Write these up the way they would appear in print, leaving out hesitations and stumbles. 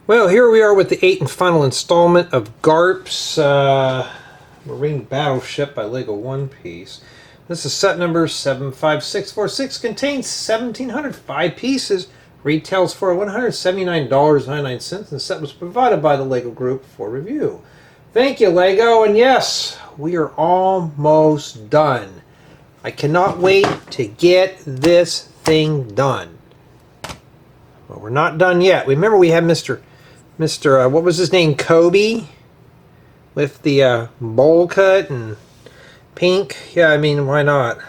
Well, here we are with the 8th and final installment of Garp's Marine Battleship by LEGO One Piece. This is set number 75646, contains 1,705 pieces, retails for $179.99, and the set was provided by the LEGO Group for review. Thank you, LEGO, and yes, we are almost done. I cannot wait to get this thing done. Well, we're not done yet. Remember we had Mr. What was his name? Kobi? With the bowl cut and pink. Yeah, I mean, why not?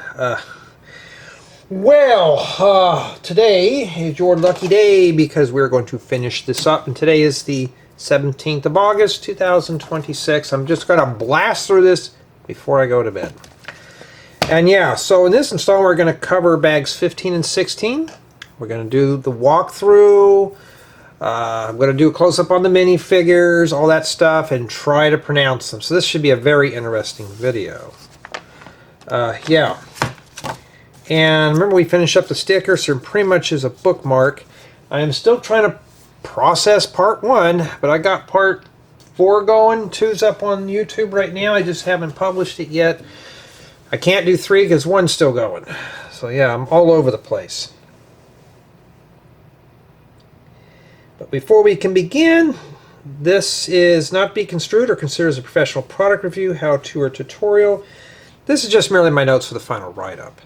Today is your lucky day because we're going to finish this up. And today is the 17th of August, 2026. I'm just going to blast through this before I go to bed. And yeah, so in this installment, we're going to cover bags 15 and 16. We're going to do the walkthrough. I'm going to do a close-up on the minifigures, all that stuff, and try to pronounce them. So this should be a very interesting video. Yeah. And remember we finished up the stickers, so pretty much is a bookmark. I am still trying to process part 1, but I got part 4 going. 2's up on YouTube right now. I just haven't published it yet. I can't do 3 because 1's still going. So yeah, I'm all over the place. But before we can begin, this is not to be construed or considered as a professional product review, how-to, or tutorial. This is just merely my notes for the final write-up.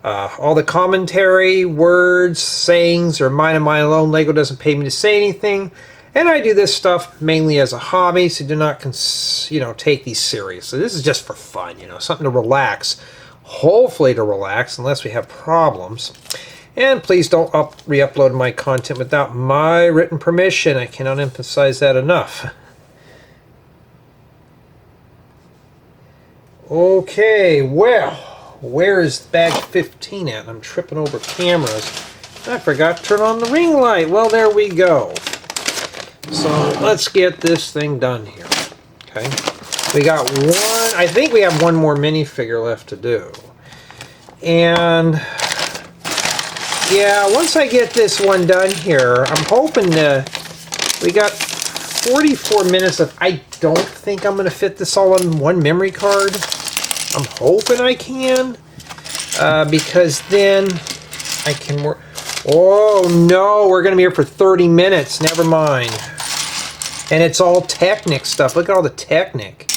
All the commentary, words, sayings are mine and mine alone. LEGO doesn't pay me to say anything. And I do this stuff mainly as a hobby, so do not take these serious. So this is just for fun, something to relax. Hopefully to relax, unless we have problems. And please don't re-upload my content without my written permission. I cannot emphasize that enough. Okay, well, where is bag 15 at? I'm tripping over cameras. I forgot to turn on the ring light. Well, there we go. So let's get this thing done here. Okay, we got one. I think we have one more minifigure left to do. And yeah, once I get this one done here, I'm hoping we got 44 minutes of, I don't think I'm going to fit this all on one memory card. I'm hoping I can, because then I can work. Oh no, we're going to be here for 30 minutes, never mind. And it's all Technic stuff. Look at all the Technic.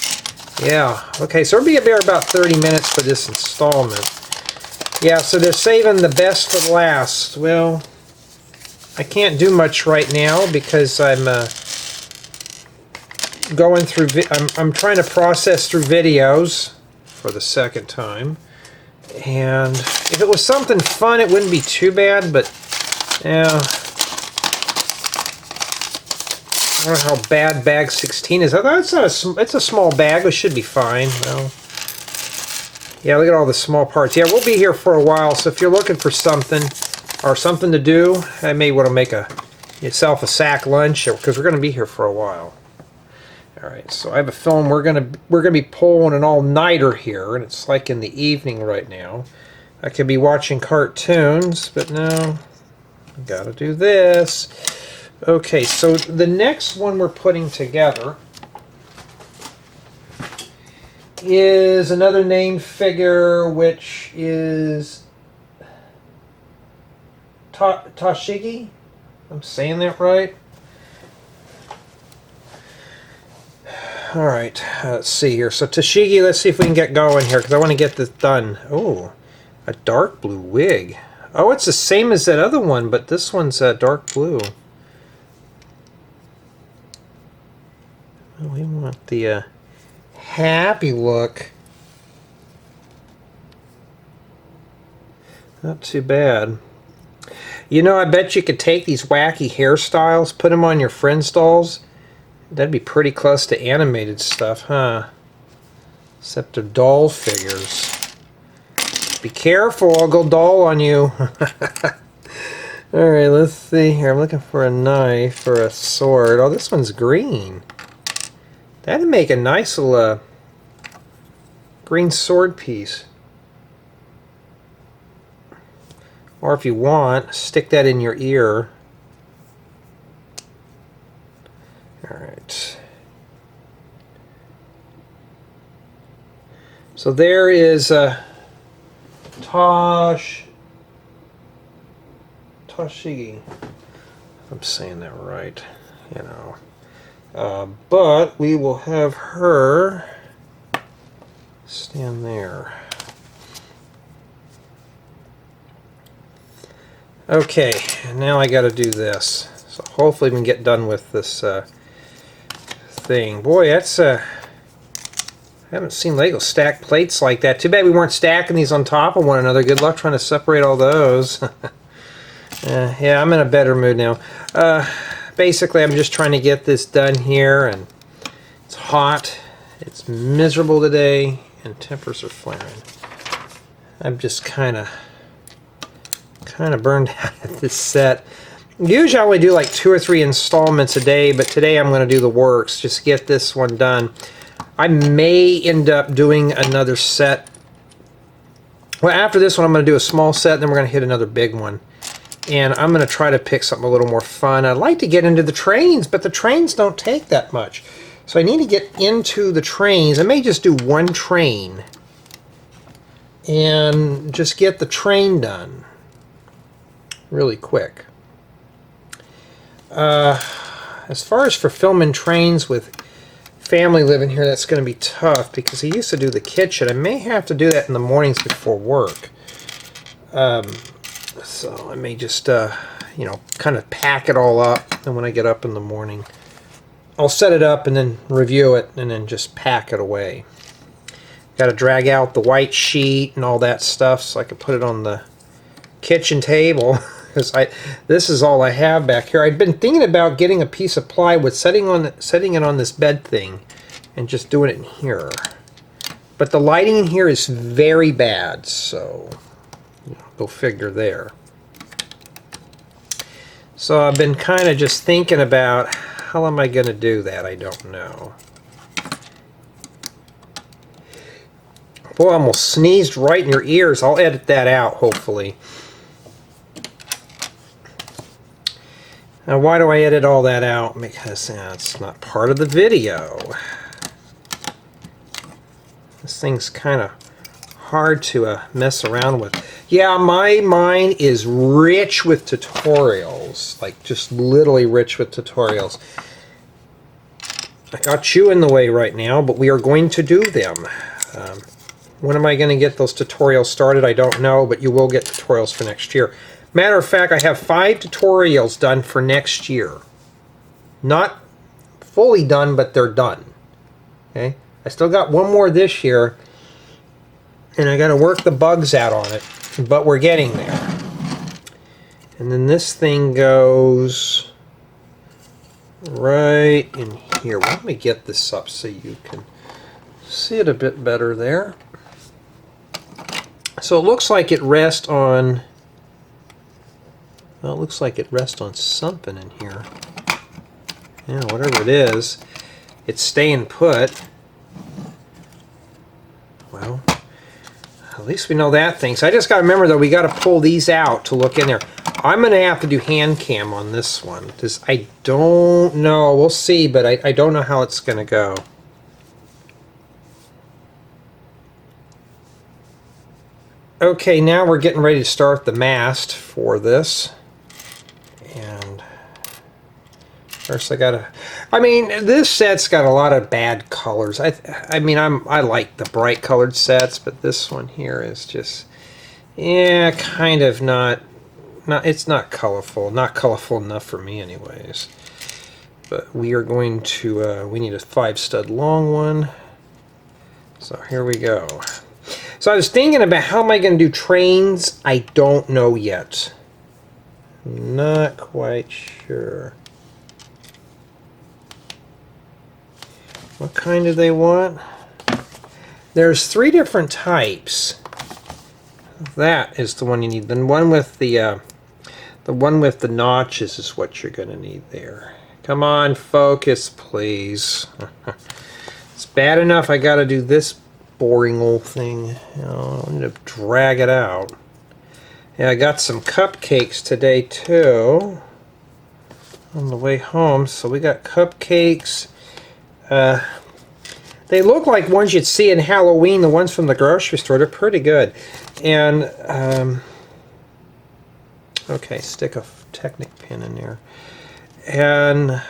Yeah, okay, so we'll be here about 30 minutes for this installment. Yeah, so they're saving the best for last. Well, I can't do much right now because I'm going through. I'm trying to process through videos for the second time. And if it was something fun, it wouldn't be too bad. But yeah, I don't know how bad bag 16 is. It's a small bag. It should be fine. Well. Yeah, look at all the small parts. Yeah, we'll be here for a while, so if you're looking for something or something to do, I may want to make yourself a sack lunch because we're going to be here for a while. All right, so I have a film. We're gonna be pulling an all-nighter here, and it's like in the evening right now. I could be watching cartoons, but no, got to do this. Okay, so the next one we're putting together is another named figure, which is Tashigi. I'm saying that right? Alright, let's see here. So Tashigi, let's see if we can get going here, because I want to get this done. Oh, a dark blue wig. Oh, it's the same as that other one, but this one's dark blue. Oh, we want the happy look. Not too bad. I bet you could take these wacky hairstyles, put them on your friend's dolls. That'd be pretty close to animated stuff, huh? Except they're doll figures. Be careful, I'll go doll on you. Alright, let's see here. I'm looking for a knife or a sword. Oh, this one's green. That'd make a nice little green sword piece. Or if you want, stick that in your ear. All right. So there is Tashigi. If I'm saying that right, you know. But we will have her stand there. Okay, and now I got to do this. So hopefully we can get done with this thing. Boy, that's I haven't seen Lego stack plates like that. Too bad we weren't stacking these on top of one another. Good luck trying to separate all those. Yeah, I'm in a better mood now. Basically, I'm just trying to get this done here, and it's hot. It's miserable today, and tempers are flaring. I'm just kind of burned out at this set. Usually I only do like 2 or 3 installments a day, but today I'm going to do the works. Just get this one done. I may end up doing another set. Well, after this one I'm going to do a small set, then we're going to hit another big one. And I'm going to try to pick something a little more fun. I'd like to get into the trains, but the trains don't take that much. So I need to get into the trains. I may just do one train and just get the train done really quick. As far as for filming trains with family living here, that's going to be tough because he used to do the kitchen. I may have to do that in the mornings before work. So I may just, you know, kind of pack it all up, and when I get up in the morning, I'll set it up and then review it and then just pack it away. Got to drag out the white sheet and all that stuff so I can put it on the kitchen table. Because this is all I have back here. I'd been thinking about getting a piece of plywood, setting it on this bed thing, and just doing it in here. But the lighting in here is very bad, so go figure there. So I've been kind of just thinking about how am I going to do that. I don't know. Boy, I almost sneezed right in your ears. I'll edit that out, hopefully. Now, why do I edit all that out? Because it's not part of the video. This thing's kind of hard to mess around with. Yeah, my mind is rich with tutorials. Like, just literally rich with tutorials. I got you in the way right now, but we are going to do them. When am I going to get those tutorials started? I don't know, but you will get tutorials for next year. Matter of fact, I have 5 tutorials done for next year. Not fully done, but they're done. Okay? I still got one more this year, and I got to work the bugs out on it, but we're getting there. And then this thing goes right in here. Well, let me get this up so you can see it a bit better there. So it looks like it rests on... Well, it looks like it rests on something in here. Yeah, whatever it is, it's staying put. Well, at least we know that thing. So I just got to remember, though, we got to pull these out to look in there. I'm going to have to do hand cam on this one, because I don't know. We'll see, but I don't know how it's going to go. Okay, now we're getting ready to start the mast for this. And first I gotta... I mean, this set's got a lot of bad colors. I mean, I like the bright colored sets, but this one here is just... Yeah, kind of not... It's not colorful. Not colorful enough for me anyways. But we are going to... we need a 5-stud long one. So here we go. So I was thinking about how am I going to do trains. I don't know yet. Not quite sure. What kind do they want? There's 3 different types. That is the one you need. The one with the notches is what you're going to need there. Come on, focus, please. It's bad enough I got to do this boring old thing. You know, I need to drag it out. Yeah, I got some cupcakes today too. on the way home. So we got cupcakes. They look like ones you'd see in Halloween, the ones from the grocery store. They're pretty good. And, okay, stick a Technic pin in there. And,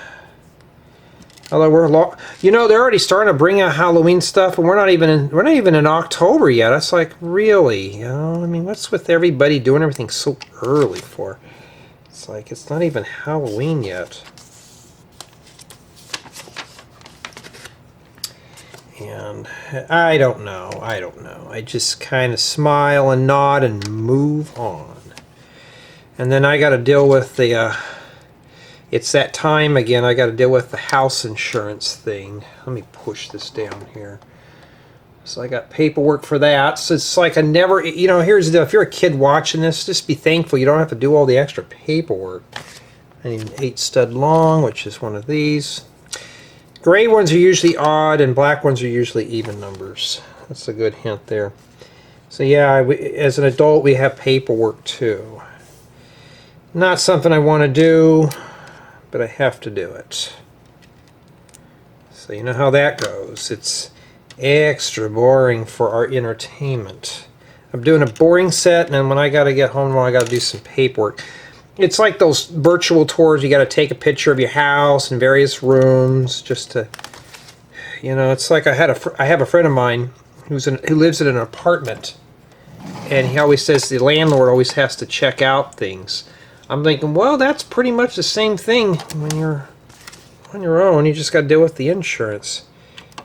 although you know, they're already starting to bring out Halloween stuff, and we're not even in October yet. It's like, really, you know, I mean, what's with everybody doing everything so early for? It's like, it's not even Halloween yet. And I don't know. I just kind of smile and nod and move on. And then I got to deal with the, it's that time again, I got to deal with the house insurance thing. Let me push this down here. So I got paperwork for that. So it's like I never, you know, here's the deal. If you're a kid watching this, just be thankful you don't have to do all the extra paperwork. I need an 8-stud long, which is one of these. Gray ones are usually odd, and black ones are usually even numbers. That's a good hint there. So yeah, as an adult, we have paperwork too. Not something I want to do, but I have to do it. So you know how that goes. It's extra boring for our entertainment. I'm doing a boring set, and then when I got to get home, I got to do some paperwork. It's like those virtual tours. You got to take a picture of your house and various rooms just to, you know. It's like I have a friend of mine who lives in an apartment, and he always says the landlord always has to check out things. I'm thinking, well, that's pretty much the same thing when you're on your own. You just got to deal with the insurance.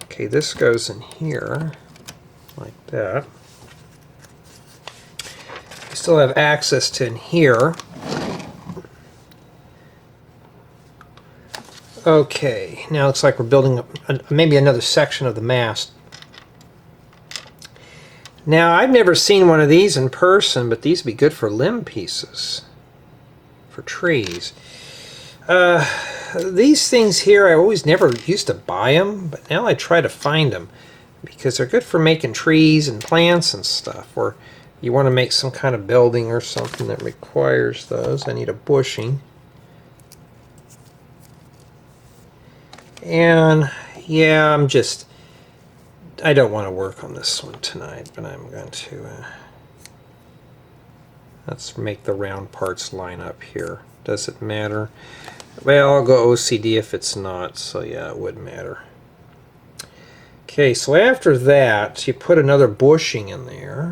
Okay, this goes in here like that. I still have access to in here. Okay, now it looks like we're building maybe another section of the mast. Now, I've never seen one of these in person, but these would be good for limb pieces, for trees. These things here, I always never used to buy them, but now I try to find them because they're good for making trees and plants and stuff, or you want to make some kind of building or something that requires those. I need a bushing. And yeah, I don't want to work on this one tonight, but I'm going to, let's make the round parts line up here. Does it matter? Well, I'll go OCD if it's not, so yeah, it would matter. Okay, so after that, you put another bushing in there.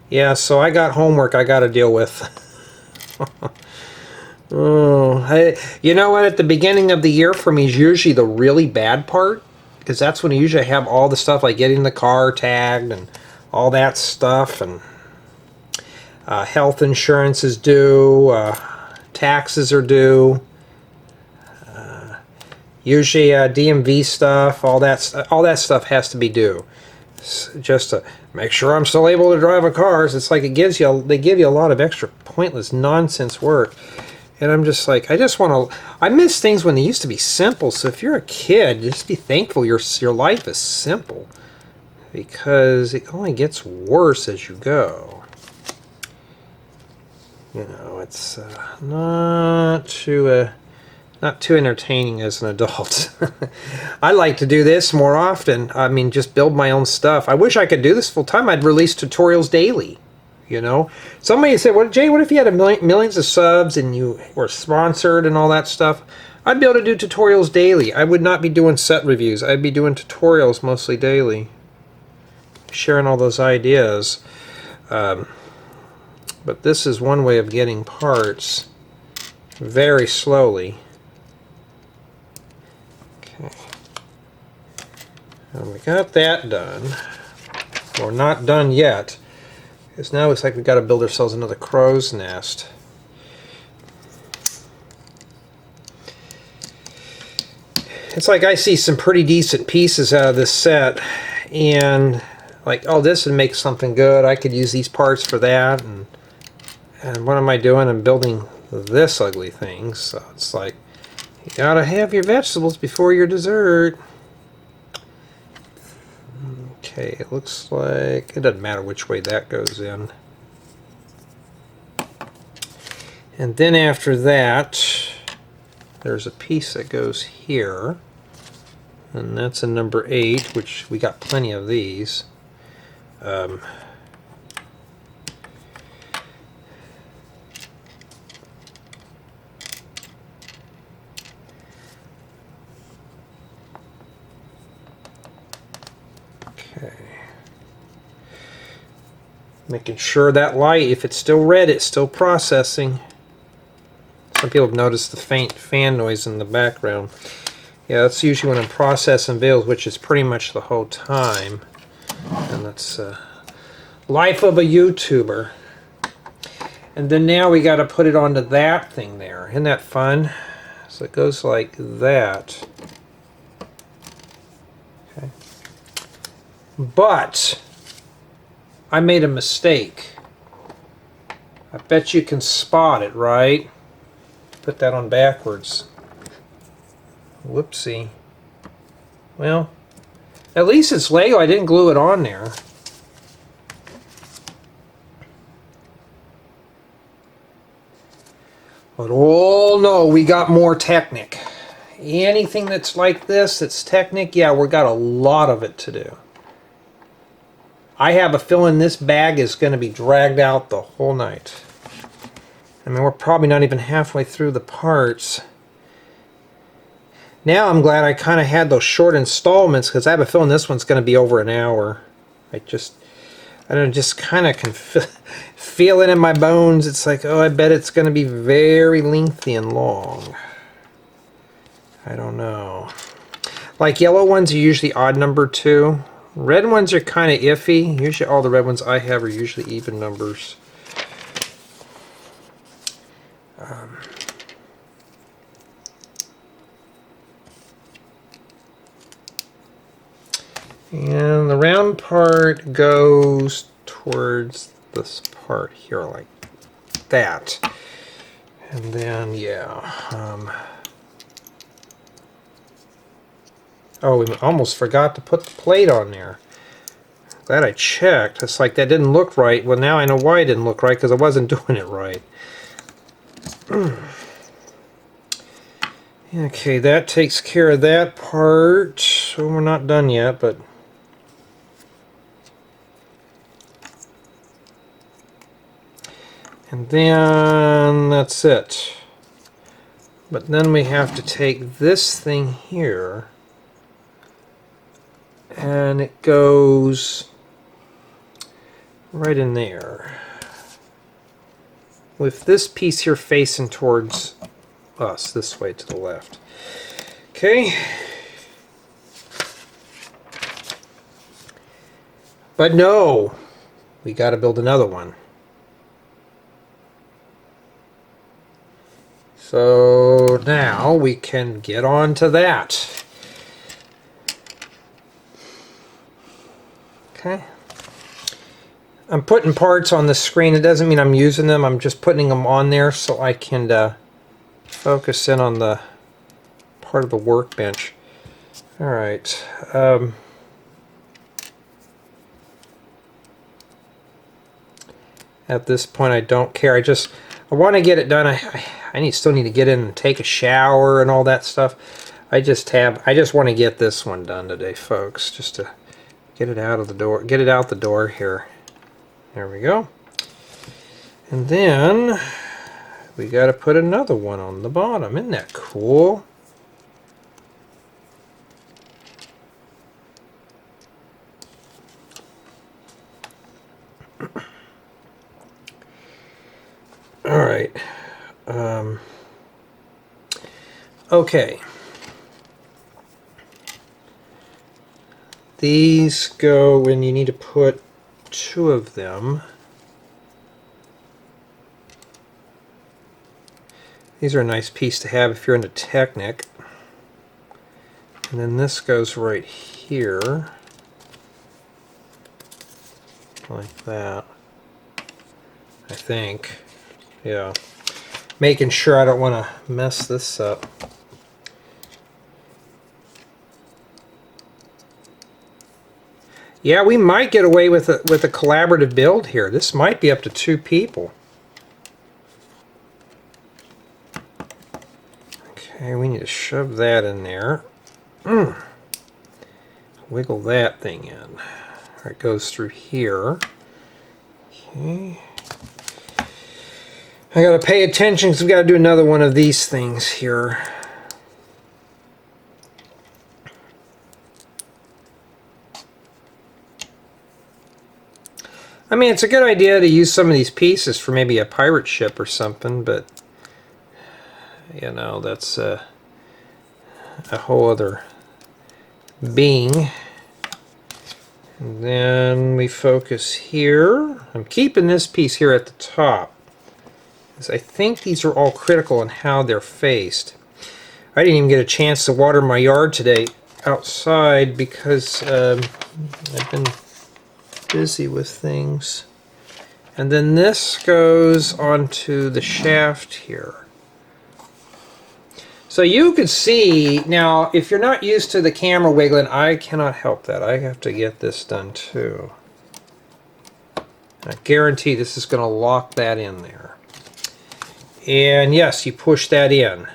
Yeah, so I got homework I got to deal with. You know what? At the beginning of the year for me is usually the really bad part, because that's when I usually have all the stuff like getting the car tagged and all that stuff, and health insurance is due, taxes are due, usually DMV stuff, all that stuff has to be due. Just to make sure I'm still able to drive a car. It's like they give you a lot of extra pointless nonsense work, and I'm just like, I miss things when they used to be simple. So if you're a kid, just be thankful your life is simple, because it only gets worse as you go. You know, it's not too entertaining as an adult. I like to do this more often. I mean, just build my own stuff. I wish I could do this full time. I'd release tutorials daily, you know. Somebody said, well, Jay, what if you had millions of subs and you were sponsored and all that stuff? I'd be able to do tutorials daily. I would not be doing set reviews. I'd be doing tutorials mostly daily, sharing all those ideas. But this is one way of getting parts very slowly. Okay. And we got that done. We're not done yet, because now it looks like we've got to build ourselves another crow's nest. It's like I see some pretty decent pieces out of this set, and like, oh, this would make something good. I could use these parts for that, and what am I doing? I'm building this ugly thing. So it's like, you gotta have your vegetables before your dessert. Okay, it looks like it doesn't matter which way that goes in. And then after that, there's a piece that goes here. And that's a number 8, which we got plenty of these. Okay. Making sure that light, if it's still red, it's still processing. Some people have noticed the faint fan noise in the background. Yeah, that's usually when I'm processing videos, which is pretty much the whole time. And that's life of a YouTuber. And then now we got to put it onto that thing there. Isn't that fun? So it goes like that. Okay. But I made a mistake. I bet you can spot it, right? Put that on backwards. Whoopsie. Well, at least it's Lego. I didn't glue it on there. But oh no, we got more Technic. Anything that's like this, that's Technic, yeah, we got a lot of it to do. I have a feeling this bag is going to be dragged out the whole night. I mean, we're probably not even halfway through the parts. Now I'm glad I kind of had those short installments, because I have a feeling this one's going to be over an hour. I don't know, just kind of can feel it in my bones. It's like, oh, I bet it's going to be very lengthy and long. I don't know. Like yellow ones are usually odd number 2. Red ones are kind of iffy. Usually all the red ones I have are usually even numbers. And the round part goes towards this part here like that. And then, yeah. Oh, we almost forgot to put the plate on there. Glad I checked. It's like that didn't look right. Well, now I know why it didn't look right, because I wasn't doing it right. Okay, that takes care of that part. So we're not done yet, but and then that's it. But then we have to take this thing here, and it goes right in there, with this piece here facing towards us, this way to the left. Okay. But no, we got to build another one. So now we can get on to that. Okay. I'm putting parts on the screen. It doesn't mean I'm using them. I'm just putting them on there so I can focus in on the part of the workbench. All right. At this point, I don't care. I want to get it done. I still need to get in and take a shower and all that stuff. I just want to get this one done today, folks. Just to get it out of the door. Get it out the door here. There we go. And then we got to put another one on the bottom. Isn't that cool? All right. Okay. These go when you need to put 2 of them. These are a nice piece to have if you're into Technic. And then this goes right here. Like that. I think. Yeah. Making sure I don't want to mess this up. Yeah, we might get away with a collaborative build here. This might be up to 2 people. Okay, we need to shove that in there. Wiggle that thing in. It goes through here. Okay. I gotta pay attention because we gotta do another one of these things here. I mean, it's a good idea to use some of these pieces for maybe a pirate ship or something, but you know, that's a whole other being. And then we focus here. I'm keeping this piece here at the top, because I think these are all critical in how they're faced. I didn't even get a chance to water my yard today outside because I've been busy with things. And then this goes onto the shaft here. So you could see, now if you're not used to the camera wiggling, I cannot help that. I have to get this done too. I guarantee this is going to lock that in there. And yes, you push that in.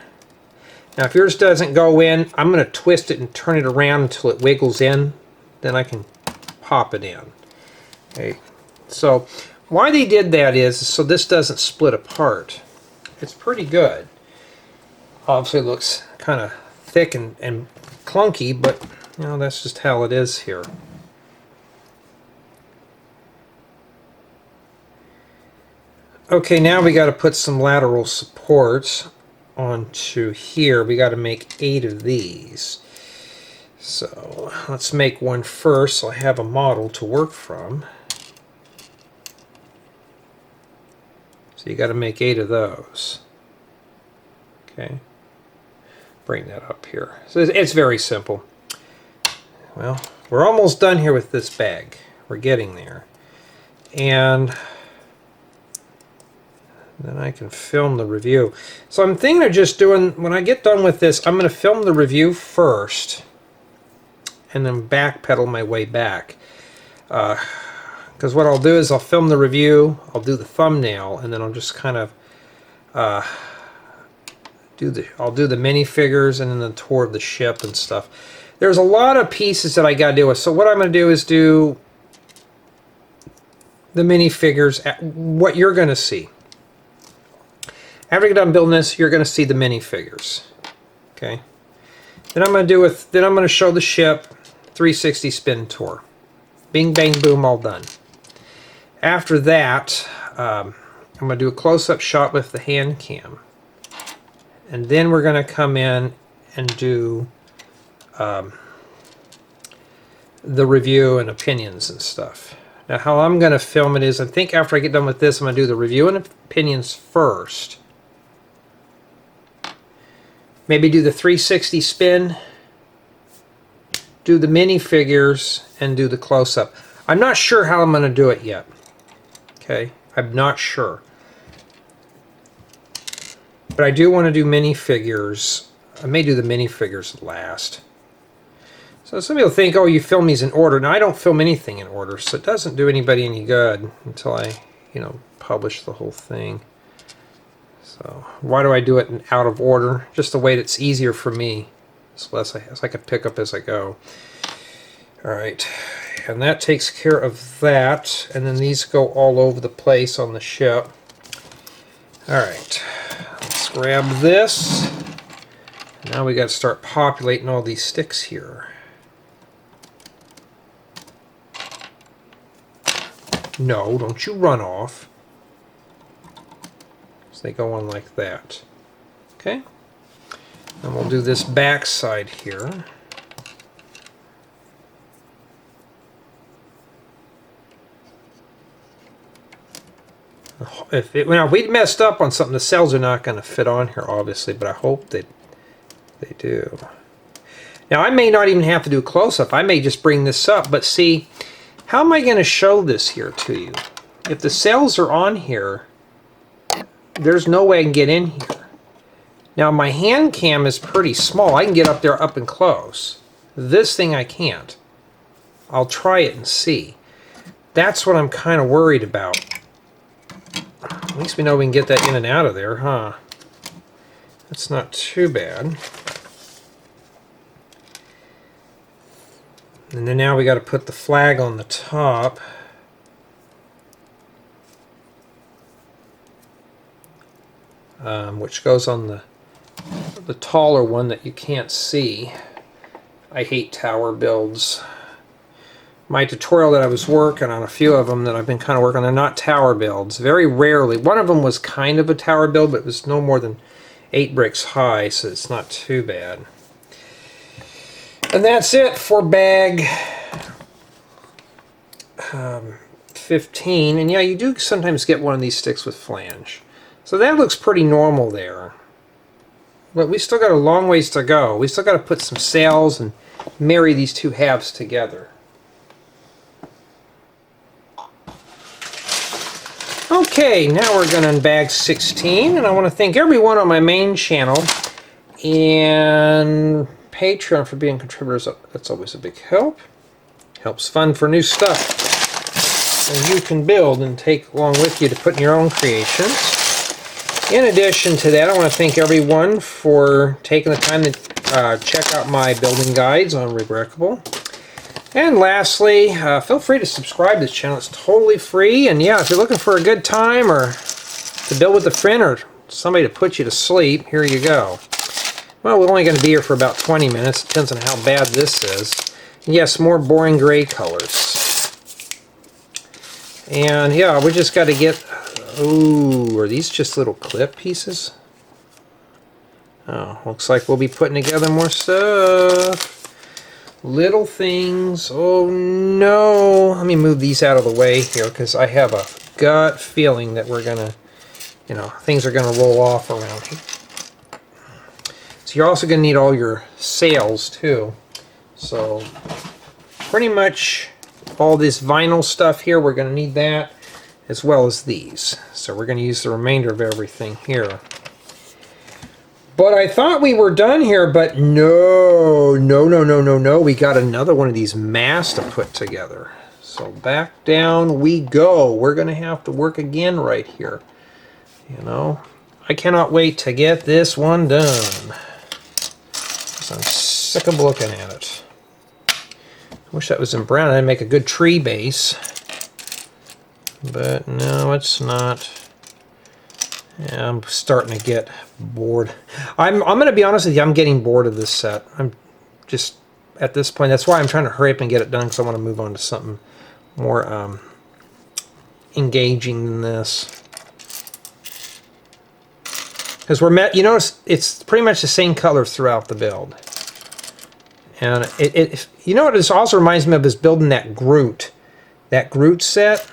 Now if yours doesn't go in, I'm going to twist it and turn it around until it wiggles in. Then I can pop it in. Okay. So why they did that is so this doesn't split apart. It's pretty good. Obviously it looks kind of thick and clunky, but you know, that's just how it is here. Okay, now we got to put some lateral supports onto here. We got to make 8 of these. So let's make one first so I have a model to work from. So you got to make 8 of those. Okay. Bring that up here. So it's very simple. Well, we're almost done here with this bag. We're getting there. And then I can film the review. So I'm thinking of just doing, when I get done with this, I'm going to film the review first and then backpedal my way back. Because what I'll do is I'll film the review, I'll do the thumbnail, and then I'll just kind of I'll do the minifigures and then the tour of the ship and stuff. There's a lot of pieces that I got to deal with. So what I'm going to do is do the minifigures, what you're going to see. After you're done building this, you're going to see the minifigures. Okay. Then I'm going to show the ship 360 spin tour. Bing, bang, boom, all done. After that, I'm going to do a close-up shot with the hand cam. And then we're going to come in and do the review and opinions and stuff. Now how I'm going to film it is, I think after I get done with this, I'm going to do the review and opinions first. Maybe do the 360 spin, do the minifigures, and do the close-up. I'm not sure how I'm going to do it yet. Okay, I'm not sure. But I do want to do minifigures. I may do the minifigures last. So some people think, oh, you film these in order. Now, I don't film anything in order, so it doesn't do anybody any good until I, publish the whole thing. So why do I do it in out of order? Just the way that's easier for me. So I can pick up as I go. All right, and that takes care of that. And then these go all over the place on the ship. All right, let's grab this. Now we got to start populating all these sticks here. No, don't you run off. So they go on like that. Okay. And we'll do this back side here. If we messed up on something, the cells are not going to fit on here, obviously, but I hope that they do. Now, I may not even have to do a close-up. I may just bring this up, but see, how am I going to show this here to you? If the cells are on here, there's no way I can get in here. Now, my hand cam is pretty small. I can get up there up and close. This thing I can't. I'll try it and see. That's what I'm kind of worried about. At least we know we can get that in and out of there, huh? That's not too bad. And then now we got to put the flag on the top. Which goes on the taller one that you can't see. I hate tower builds. My tutorial that I was working on, a few of them that I've been kind of working on, they're not tower builds. Very rarely. One of them was kind of a tower build, but it was no more than 8 bricks high, so it's not too bad. And that's it for bag 15. And yeah, you do sometimes get one of these sticks with flange. So that looks pretty normal there. But we still got a long ways to go. We still got to put some sails and marry these two halves together. Okay, now we're going to bag 16, and I want to thank everyone on my main channel and Patreon for being contributors. That's always a big help. Helps fund for new stuff that you can build and take along with you to put in your own creations. In addition to that, I want to thank everyone for taking the time to check out my building guides on Rebreakable. And lastly, feel free to subscribe to this channel. It's totally free. And yeah, if you're looking for a good time or to build with a friend or somebody to put you to sleep, here you go. Well, we're only going to be here for about 20 minutes. It depends on how bad this is. And yes, more boring gray colors. And yeah, we just got to get... Ooh, are these just little clip pieces? Oh, looks like we'll be putting together more stuff. Little things. Oh no. Let me move these out of the way here because I have a gut feeling that we're gonna, things are gonna roll off around here. So you're also gonna need all your sails too. So pretty much all this vinyl stuff here, we're gonna need that as well as these. So we're gonna use the remainder of everything here. But I thought we were done here, but no. We got another one of these masts to put together. So back down we go. We're going to have to work again right here. I cannot wait to get this one done. I'm sick of looking at it. I wish that was in brown. I'd make a good tree base. But no, it's not. Yeah, I'm starting to get bored. I'm going to be honest with you, I'm getting bored of this set. I'm just, at this point, that's why I'm trying to hurry up and get it done, because I want to move on to something more engaging than this. Because you notice it's pretty much the same color throughout the build. And you know what this also reminds me of is building that Groot. That Groot set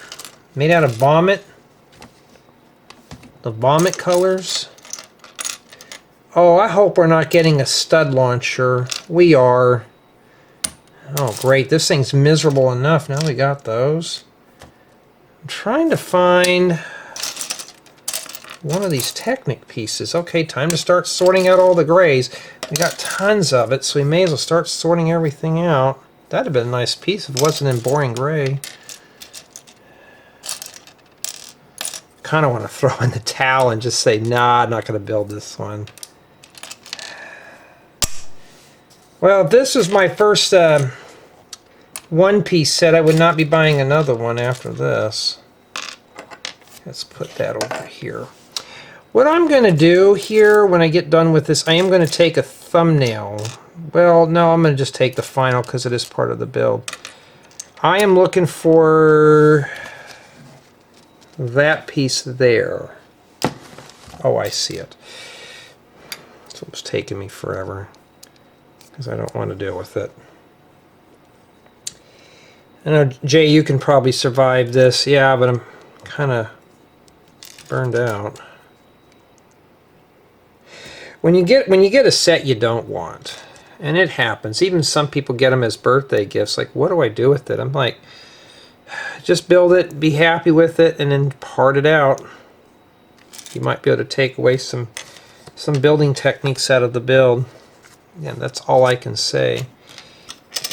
made out of vomit. The vomit colors. Oh, I hope we're not getting a stud launcher. We are. Oh, great. This thing's miserable enough. Now we got those. I'm trying to find one of these Technic pieces. Okay, time to start sorting out all the grays. We got tons of it, so we may as well start sorting everything out. That'd have been a nice piece if it wasn't in boring gray. Kind of want to throw in the towel and just say, nah, I'm not going to build this one. Well, if this was my first one-piece set, I would not be buying another one after this. Let's put that over here. What I'm going to do here when I get done with this, I am going to take a thumbnail. Well, no, I'm going to just take the final because it is part of the build. I am looking for that piece there. Oh, I see it. So it's taking me forever because I don't want to deal with it. I know, Jay, you can probably survive this. Yeah, but I'm kind of burned out. When you get a set you don't want, and it happens. Even some people get them as birthday gifts. Like, what do I do with it? I'm like, just build it, be happy with it, and then part it out. You might be able to take away some building techniques out of the build. Yeah, that's all I can say.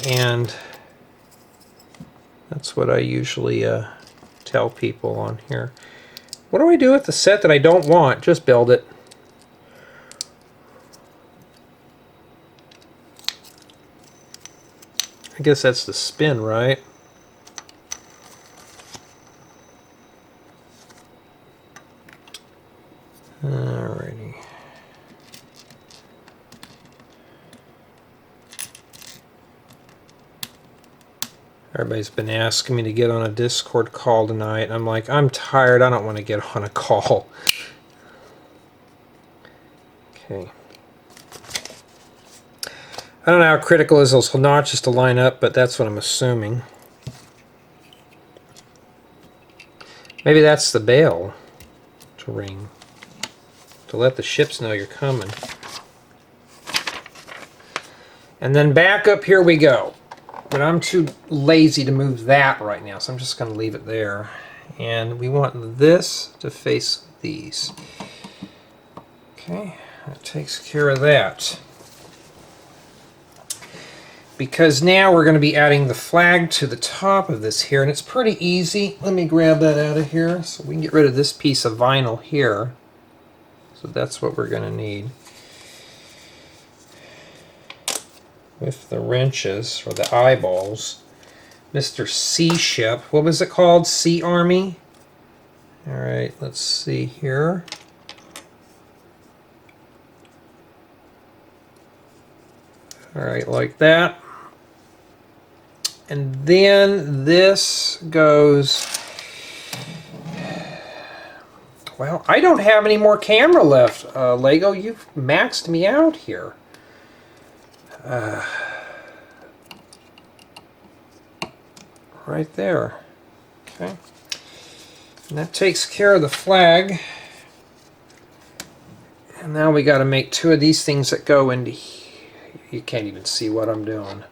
And that's what I usually tell people on here. What do I do with the set that I don't want? Just build it. I guess that's the spin, right? Alrighty. Everybody's been asking me to get on a Discord call tonight, and I'm like, I'm tired, I don't want to get on a call. Okay. I don't know how critical is those notches to line up, but that's what I'm assuming. Maybe that's the bell to ring, to let the ships know you're coming. And then back up here we go. But I'm too lazy to move that right now, so I'm just going to leave it there. And we want this to face these. Okay, that takes care of that. Because now we're going to be adding the flag to the top of this here, and it's pretty easy. Let me grab that out of here so we can get rid of this piece of vinyl here. So that's what we're going to need. With the wrenches, or the eyeballs. Mr. Sea Ship. What was it called? Sea Army? Alright, let's see here. Alright, like that. And then this goes... Well, I don't have any more camera left, Lego. You've maxed me out here. Right there. Okay. And that takes care of the flag. And now we got to make two of these things that go into here. You can't even see what I'm doing.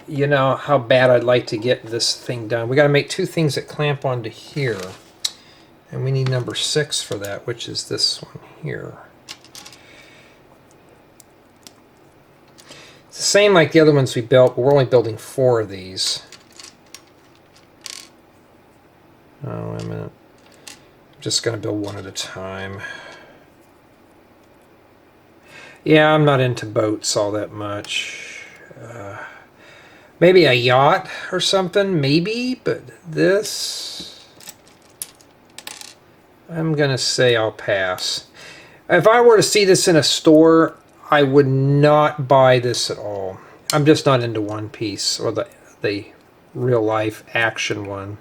You know how bad I'd like to get this thing done. We got to make two things that clamp onto here. And we need number 6 for that, which is this one here. It's the same like the other ones we built, but we're only building 4 of these. Oh, wait a minute. I'm just going to build one at a time. Yeah, I'm not into boats all that much. Maybe a yacht or something, maybe, but this... I'm going to say I'll pass. If I were to see this in a store, I would not buy this at all. I'm just not into One Piece, or the real-life action one.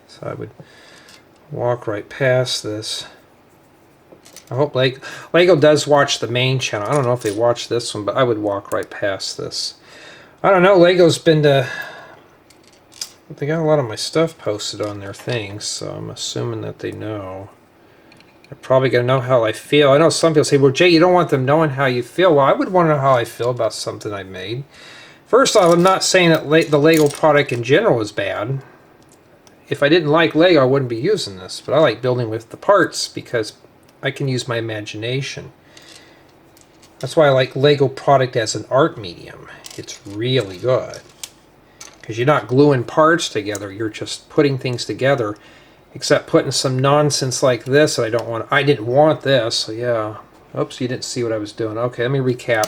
So I would walk right past this. I hope Lego does watch the main channel. I don't know if they watch this one, but I would walk right past this. I don't know, Lego's been to... They got a lot of my stuff posted on their things, so I'm assuming that they know. They're probably going to know how I feel. I know some people say, well, Jay, you don't want them knowing how you feel. Well, I would want to know how I feel about something I made. First off, I'm not saying that the Lego product in general is bad. If I didn't like Lego, I wouldn't be using this. But I like building with the parts because I can use my imagination. That's why I like Lego product as an art medium. It's really good. Because you're not gluing parts together, you're just putting things together, except putting some nonsense like this that I don't want. I didn't want this, so yeah. Oops, you didn't see what I was doing. Okay, let me recap.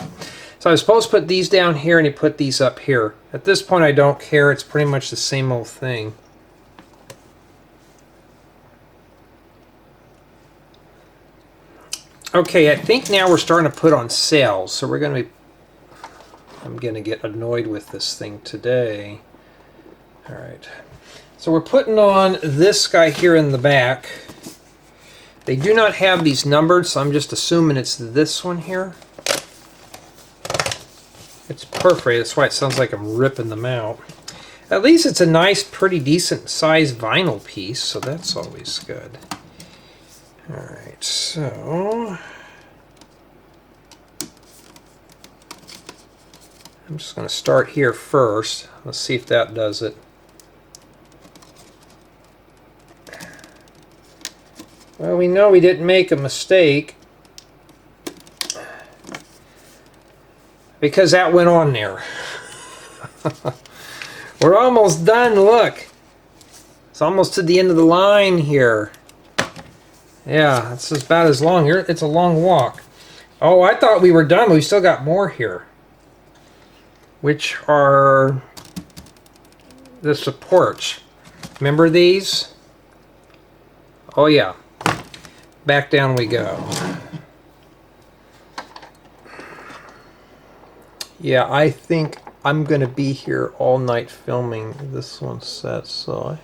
So I was supposed to put these down here and you put these up here. At this point I don't care, it's pretty much the same old thing. Okay, I think now we're starting to put on sails, so we're going to be... I'm going to get annoyed with this thing today. Alright. So we're putting on this guy here in the back. They do not have these numbered, so I'm just assuming it's this one here. It's perforated, that's why it sounds like I'm ripping them out. At least it's a nice, pretty decent sized vinyl piece, so that's always good. Alright, so... I'm just going to start here first. Let's see if that does it. Well, we know we didn't make a mistake because that went on there. We're almost done, look. It's almost to the end of the line here. Yeah, it's about as long here. It's a long walk. Oh, I thought we were done, but we still got more here. which are the supports. Remember these? Oh yeah. Back down we go. Yeah, I think I'm going to be here all night filming this one set, so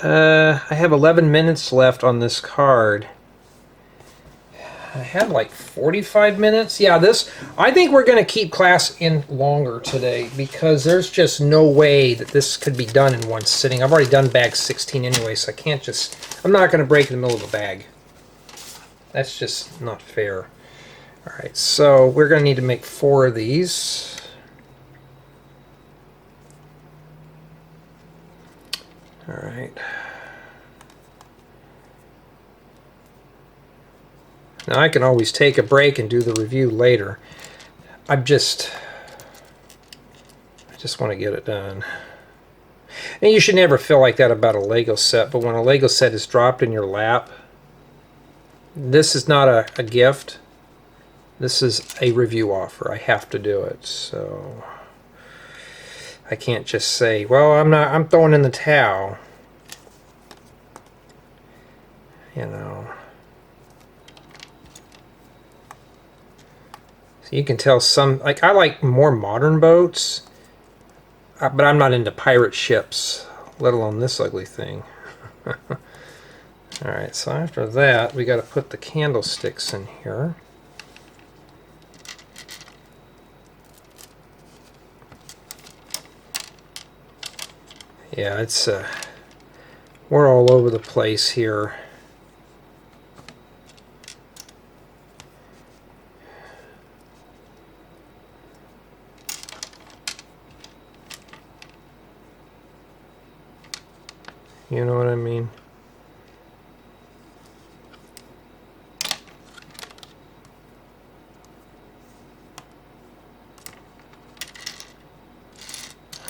I have 11 minutes left on this card. I had like 45 minutes. Yeah, I think we're going to keep class in longer today because there's just no way that this could be done in one sitting. I've already done bag 16 anyway, so I'm not going to break in the middle of the bag. That's just not fair. All right, so we're going to need to make 4 of these. All right. Now I can always take a break and do the review later. I just want to get it done. And you should never feel like that about a Lego set, but when a Lego set is dropped in your lap, this is not a gift. This is a review offer. I have to do it, so I can't just say, well, I'm throwing in the towel. You know. So you can tell I like more modern boats, but I'm not into pirate ships, let alone this ugly thing. Alright, so after that, we got to put the candlesticks in here. Yeah, it's we're all over the place here. You know what I mean?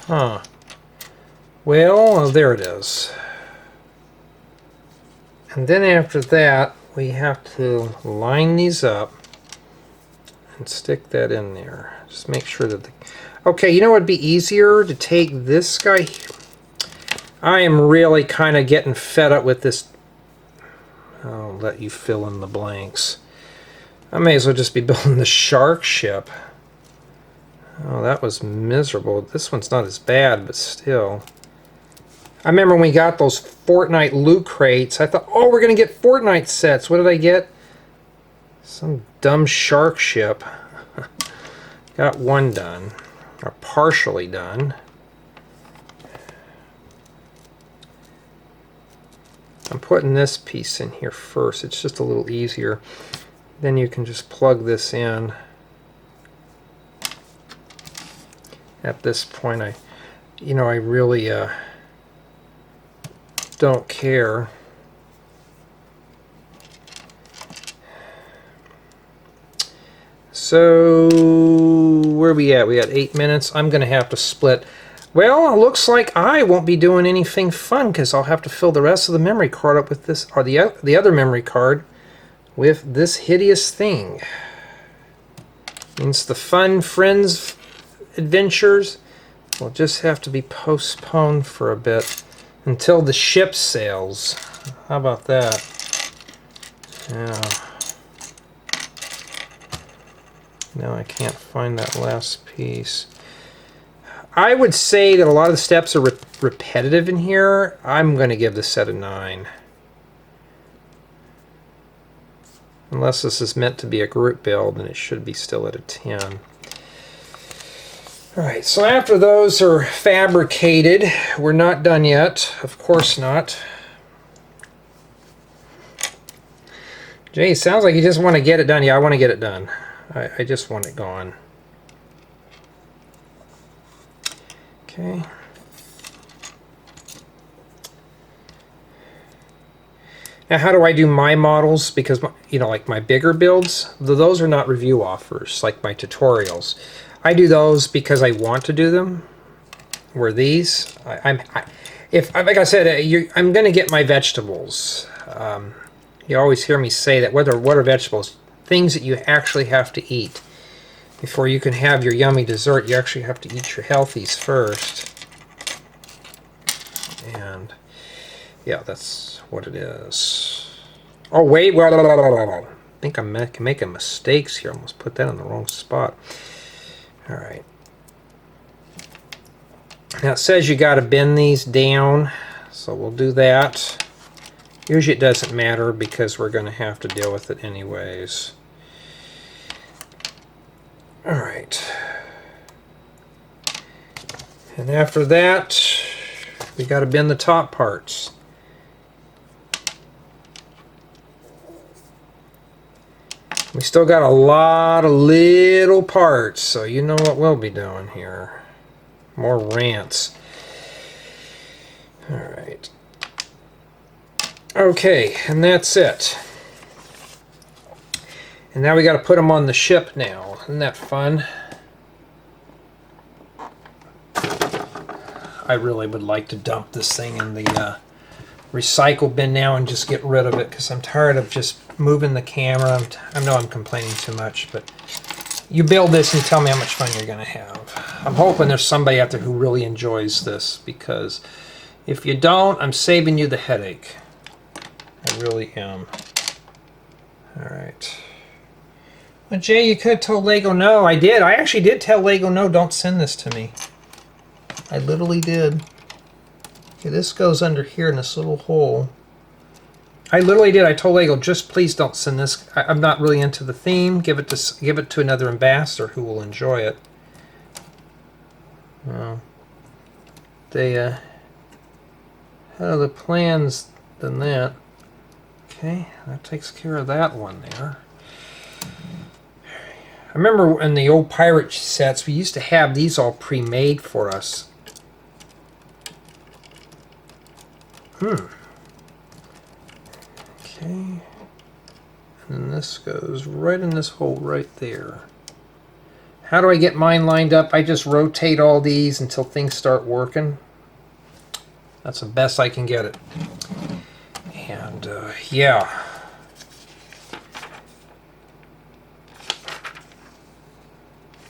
Huh. Well, there it is. And then after that, we have to line these up and stick that in there. Just make sure that okay, you know what would be easier? To take this guy. I am really kind of getting fed up with this. I'll let you fill in the blanks. I may as well just be building the shark ship. Oh, that was miserable. This one's not as bad, but still. I remember when we got those Fortnite loot crates, I thought, oh, we're going to get Fortnite sets. What did I get? Some dumb shark ship. Got one done, or partially done. I'm putting this piece in here first. It's just a little easier. Then you can just plug this in. At this point, I really don't care. So where are we at? We got 8 minutes. I'm going to have to split. Well, it looks like I won't be doing anything fun because I'll have to fill the rest of the memory card up with this, or the other memory card with this hideous thing. Means the fun friends adventures will just have to be postponed for a bit until the ship sails. How about that? Yeah. Now I can't find that last piece. I would say that a lot of the steps are repetitive in here. I'm going to give this set a 9. Unless this is meant to be a group build, then it should be still at a 10. Alright, so after those are fabricated, we're not done yet. Of course not. Jay, sounds like you just want to get it done. Yeah, I want to get it done. I just want it gone. Okay. Now, how do I do my models? Because, like my bigger builds, those are not review offers, like my tutorials. I do those because I want to do them. Where these, if like I said, I'm going to get my vegetables. You always hear me say that. What are vegetables? Things that you actually have to eat. Before you can have your yummy dessert, you actually have to eat your healthies first. And yeah, that's what it is. Oh wait, I think I'm making mistakes here. I almost put that in the wrong spot. All right. Now it says you got to bend these down, so we'll do that. Usually it doesn't matter because we're going to have to deal with it anyways. All right. And after that, we got to bend the top parts. We still got a lot of little parts, so you know what we'll be doing here. More rants. All right. Okay, and that's it. And now we got to put them on the ship now. Isn't that fun? I really would like to dump this thing in the recycle bin now and just get rid of it because I'm tired of just moving the camera. I know I'm complaining too much, but you build this and tell me how much fun you're going to have. I'm hoping there's somebody out there who really enjoys this, because if you don't, I'm saving you the headache. I really am. Alright. Well, Jay, you could have told Lego no. I did. I actually did tell Lego no, don't send this to me. I literally did. Okay, this goes under here in this little hole. I literally did. I told Lego, just please don't send this. I'm not really into the theme. Give it to another ambassador who will enjoy it. Well, they had other plans than that. Okay, that takes care of that one there. I remember in the old pirate sets, we used to have these all pre-made for us. Okay. And then this goes right in this hole right there. How do I get mine lined up? I just rotate all these until things start working. That's the best I can get it. And yeah.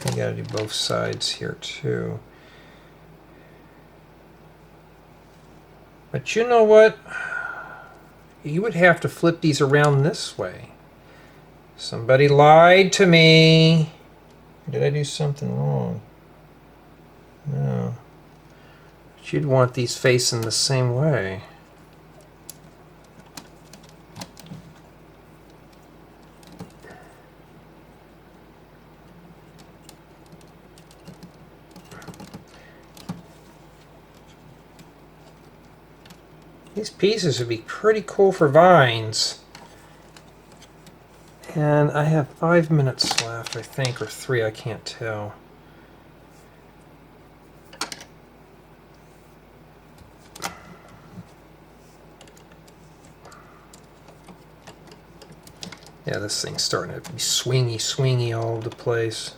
I gotta do both sides here too. But you know what? You would have to flip these around this way. Somebody lied to me. Did I do something wrong? No. But you'd want these facing the same way. These pieces would be pretty cool for vines. And I have 5 minutes left, I think, or 3, I can't tell. Yeah, this thing's starting to be swingy all over the place.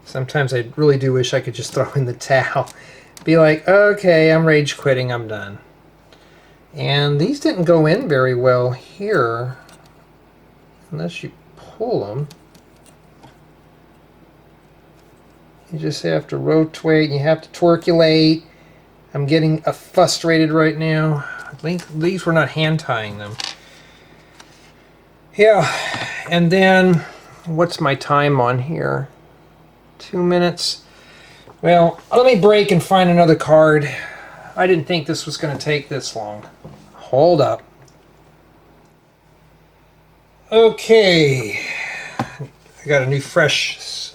Sometimes I really do wish I could just throw in the towel. Be like, okay, I'm rage quitting, I'm done. And these didn't go in very well here. Unless you pull them. You just have to rotate, and you have to twerculate. I'm getting frustrated right now. I think these were not hand tying them. Yeah, and then what's my time on here? 2 minutes. Well, let me break and find another card. I didn't think this was going to take this long. Hold up. Okay. I got a new fresh,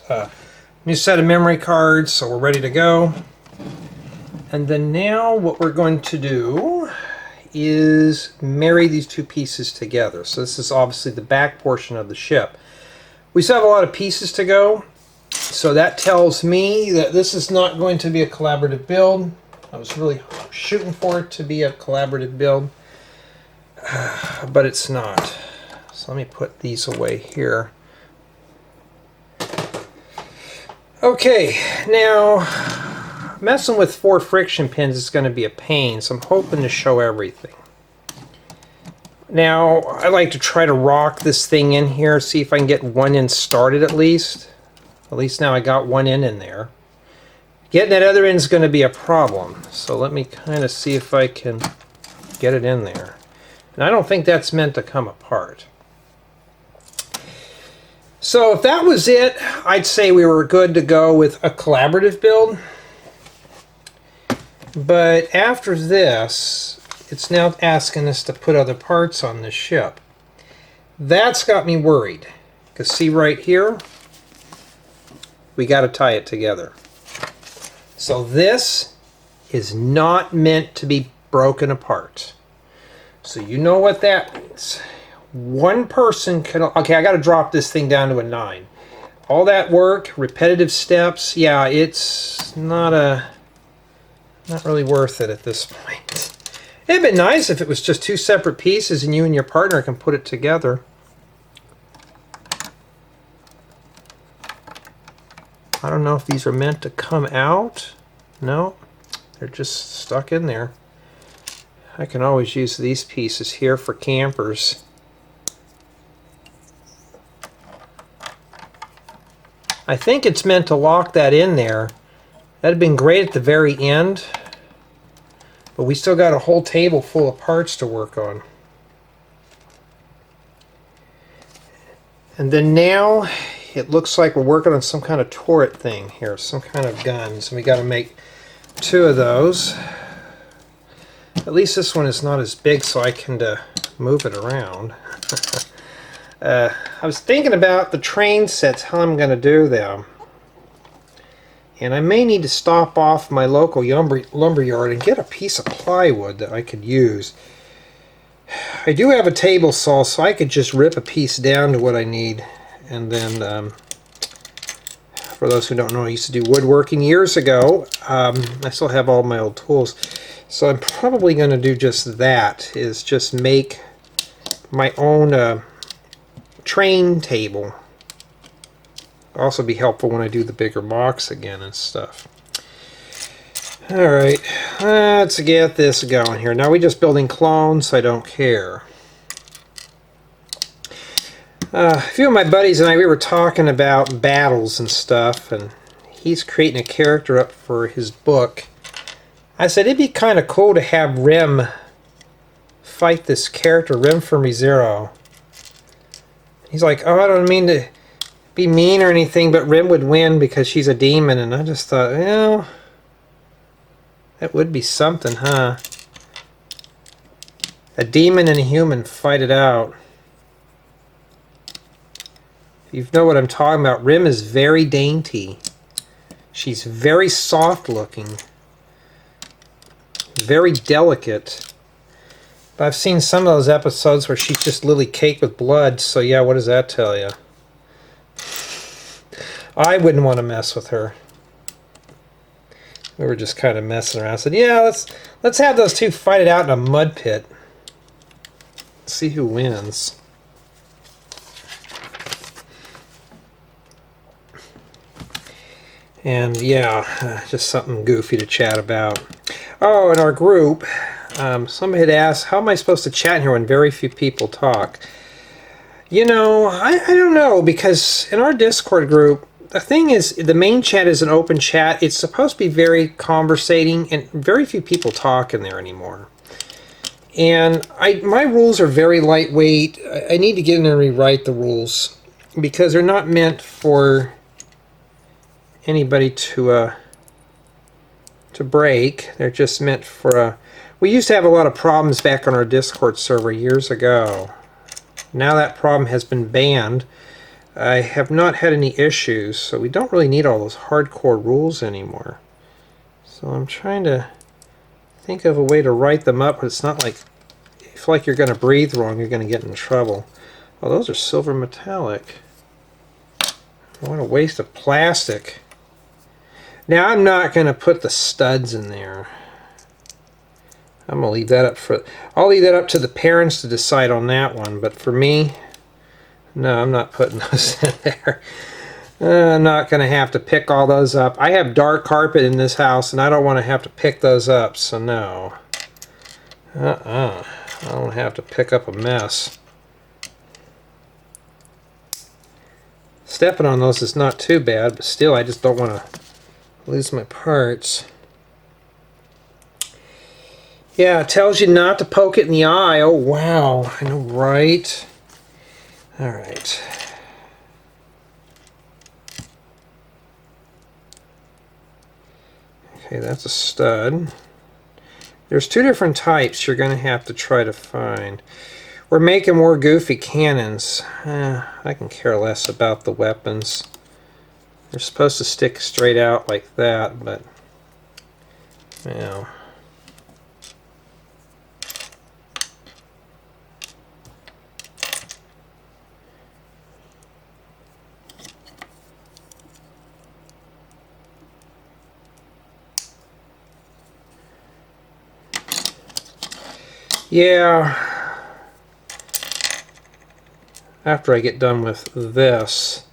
new set of memory cards, so we're ready to go. And then now what we're going to do is marry these two pieces together. So this is obviously the back portion of the ship. We still have a lot of pieces to go. So that tells me that this is not going to be a collaborative build. I was really shooting for it to be a collaborative build, but it's not. So let me put these away here. Okay, now messing with 4 friction pins is going to be a pain, so I'm hoping to show everything. Now, I like to try to rock this thing in here, see if I can get one end started at least. At least now I got one end in there. Getting that other end is going to be a problem. So let me kind of see if I can get it in there. And I don't think that's meant to come apart. So if that was it, I'd say we were good to go with a collaborative build. But after this, it's now asking us to put other parts on this ship. That's got me worried. Because see right here, we got to tie it together. So this is not meant to be broken apart. So you know what that means. One person can... Okay, I got to drop this thing down to a 9. All that work, repetitive steps, yeah, it's not really worth it at this point. It'd been nice if it was just 2 separate pieces and you and your partner can put it together. I don't know if these are meant to come out. No, they're just stuck in there. I can always use these pieces here for campers. I think it's meant to lock that in there. That'd have been great at the very end. But we still got a whole table full of parts to work on. And then now it looks like we're working on some kind of turret thing here, some kind of guns. And we got to make 2 of those. At least this one is not as big so I can move it around. I was thinking about the train sets, how I'm going to do them. And I may need to stop off my local lumber yard and get a piece of plywood that I could use. I do have a table saw, so I could just rip a piece down to what I need. And then, for those who don't know, I used to do woodworking years ago. I still have all my old tools. So I'm probably going to do just that, is just make my own train table. Also be helpful when I do the bigger box again and stuff. Alright, let's get this going here. Now we're just building clones, so I don't care. A few of my buddies and I, we were talking about battles and stuff, and he's creating a character up for his book. I said it'd be kind of cool to have Rim fight this character, Rim from ReZero. He's like, oh, I don't mean to be mean or anything, but Rim would win because she's a demon. And I just thought, well, that would be something, huh? A demon and a human fight it out. You know what I'm talking about. Rim is very dainty. She's very soft looking. Very delicate. But I've seen some of those episodes where she's just lily caked with blood, so yeah, what does that tell you? I wouldn't want to mess with her. We were just kind of messing around. I said, yeah, let's have those 2 fight it out in a mud pit. See who wins. And yeah, just something goofy to chat about. Oh, in our group, somebody had asked, how am I supposed to chat in here when very few people talk? You know, I don't know, because in our Discord group, the thing is, the main chat is an open chat. It's supposed to be very conversating, and very few people talk in there anymore. And my rules are very lightweight. I need to get in there and rewrite the rules, because they're not meant for anybody to break. They're just meant for we used to have a lot of problems back on our Discord server years ago. Now that problem has been banned. I have not had any issues, so we don't really need all those hardcore rules anymore. So I'm trying to think of a way to write them up, but it's not like, if like you're going to breathe wrong, you're going to get in trouble. Oh, those are silver metallic. What a waste of plastic. Now I'm not going to put the studs in there. I'm going to leave that up for... I'll leave that up to the parents to decide on that one, but for me, no, I'm not putting those in there. I'm not going to have to pick all those up. I have dark carpet in this house, and I don't want to have to pick those up, so no. I don't have to pick up a mess. Stepping on those is not too bad, but still I just don't want to lose my parts. Yeah, it tells you not to poke it in the eye. Oh, wow. I know, right? All right. Okay, that's a stud. There's two different types you're going to have to try to find. We're making more goofy cannons. I can care less about the weapons. They're supposed to stick straight out like that, but, you know. Yeah. After I get done with this,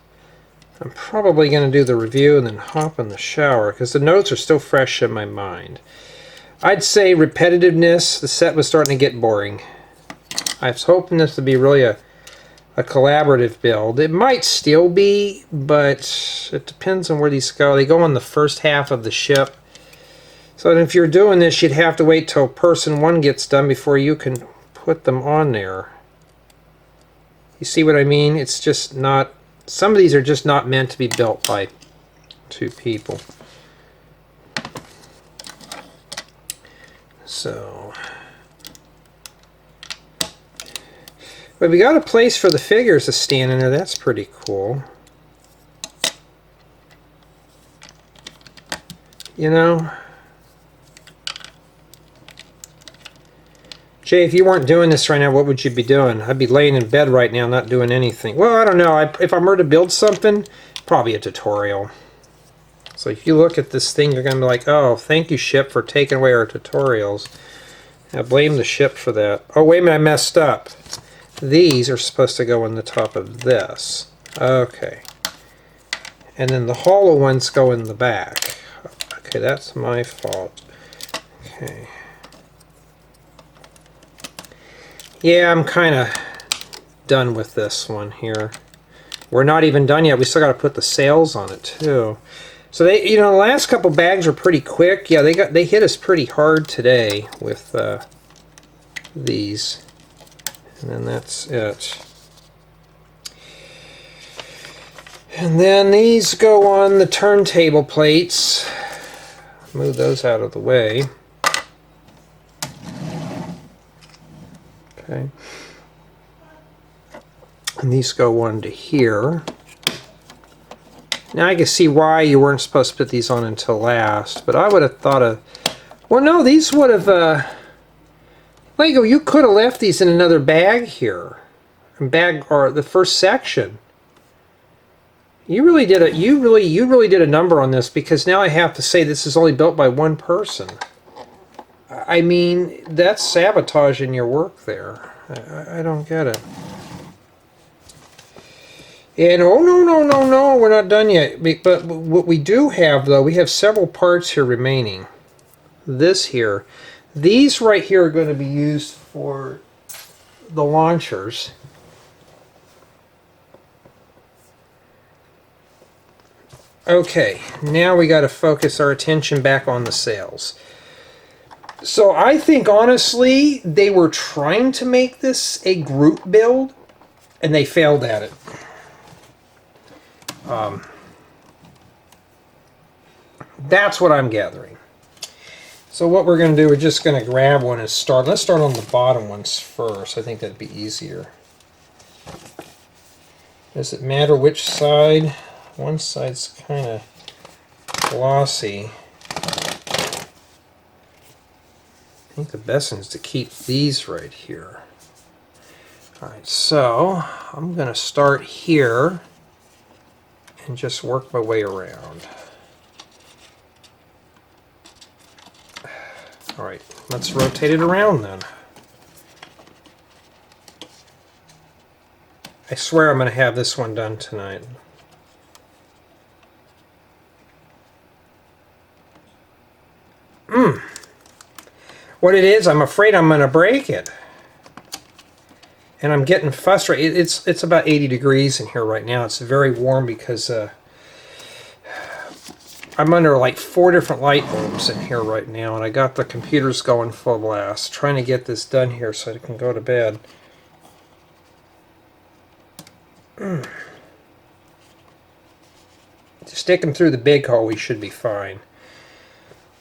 I'm probably going to do the review and then hop in the shower because the notes are still fresh in my mind. I'd say repetitiveness, the set was starting to get boring. I was hoping this to be really a collaborative build. It might still be, but it depends on where these go. They go on the first half of the ship. So if you're doing this, you'd have to wait till person one gets done before you can put them on there. You see what I mean? It's just not... Some of these are just not meant to be built by two people. So... But we got a place for the figures to stand in there. That's pretty cool. You know... Jay, if you weren't doing this right now, what would you be doing? I'd be laying in bed right now not doing anything. Well, I don't know. If I were to build something, probably a tutorial. So if you look at this thing, you're going to be like, oh, thank you, ship, for taking away our tutorials. I blame the ship for that. Oh, wait a minute, I messed up. These are supposed to go on the top of this. Okay. And then the hollow ones go in the back. Okay, that's my fault. Okay. Yeah, I'm kind of done with this one here. We're not even done yet. We still got to put the sails on it too. So they, you know, the last couple bags were pretty quick. Yeah, they hit us pretty hard today with these. And then that's it. And then these go on the turntable plates. Move those out of the way. Okay. And these go on to here. Now I can see why you weren't supposed to put these on until last, but I would have thought of... Well, no, these would have... Lego, you could have left these in another bag here. Bag, or the first section. You really did a... You really did a number on this, because now I have to say this is only built by one person. I mean, that's sabotaging your work there. I don't get it. And oh, no, we're not done yet. But what we do have, though, we have several parts here remaining. This here. These right here are going to be used for the launchers. Okay, now we got to focus our attention back on the sails. So I think, honestly, they were trying to make this a group build, and they failed at it. That's what I'm gathering. So what we're going to do, we're just going to grab one and start. Let's start on the bottom ones first. I think that'd be easier. Does it matter which side? One side's kind of glossy. I think the best thing is to keep these right here. Alright, so I'm going to start here and just work my way around. Alright, let's rotate it around then. I swear I'm going to have this one done tonight. What it is, I'm afraid I'm going to break it. And I'm getting frustrated. It's about 80 degrees in here right now. It's very warm because I'm under like 4 different light bulbs in here right now, and I got the computers going full blast, trying to get this done here so I can go to bed. Stick them through the big hole, we should be fine.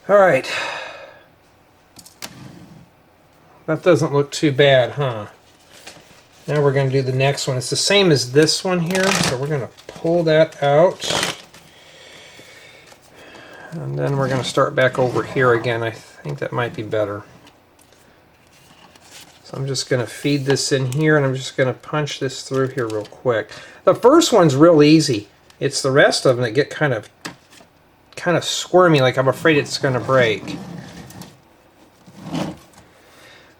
Alright. That doesn't look too bad, huh? Now we're going to do the next one. It's the same as this one here, so we're going to pull that out. And then we're going to start back over here again. I think that might be better. So I'm just going to feed this in here, and I'm just going to punch this through here real quick. The first one's real easy. It's the rest of them that get kind of squirmy, like I'm afraid it's going to break.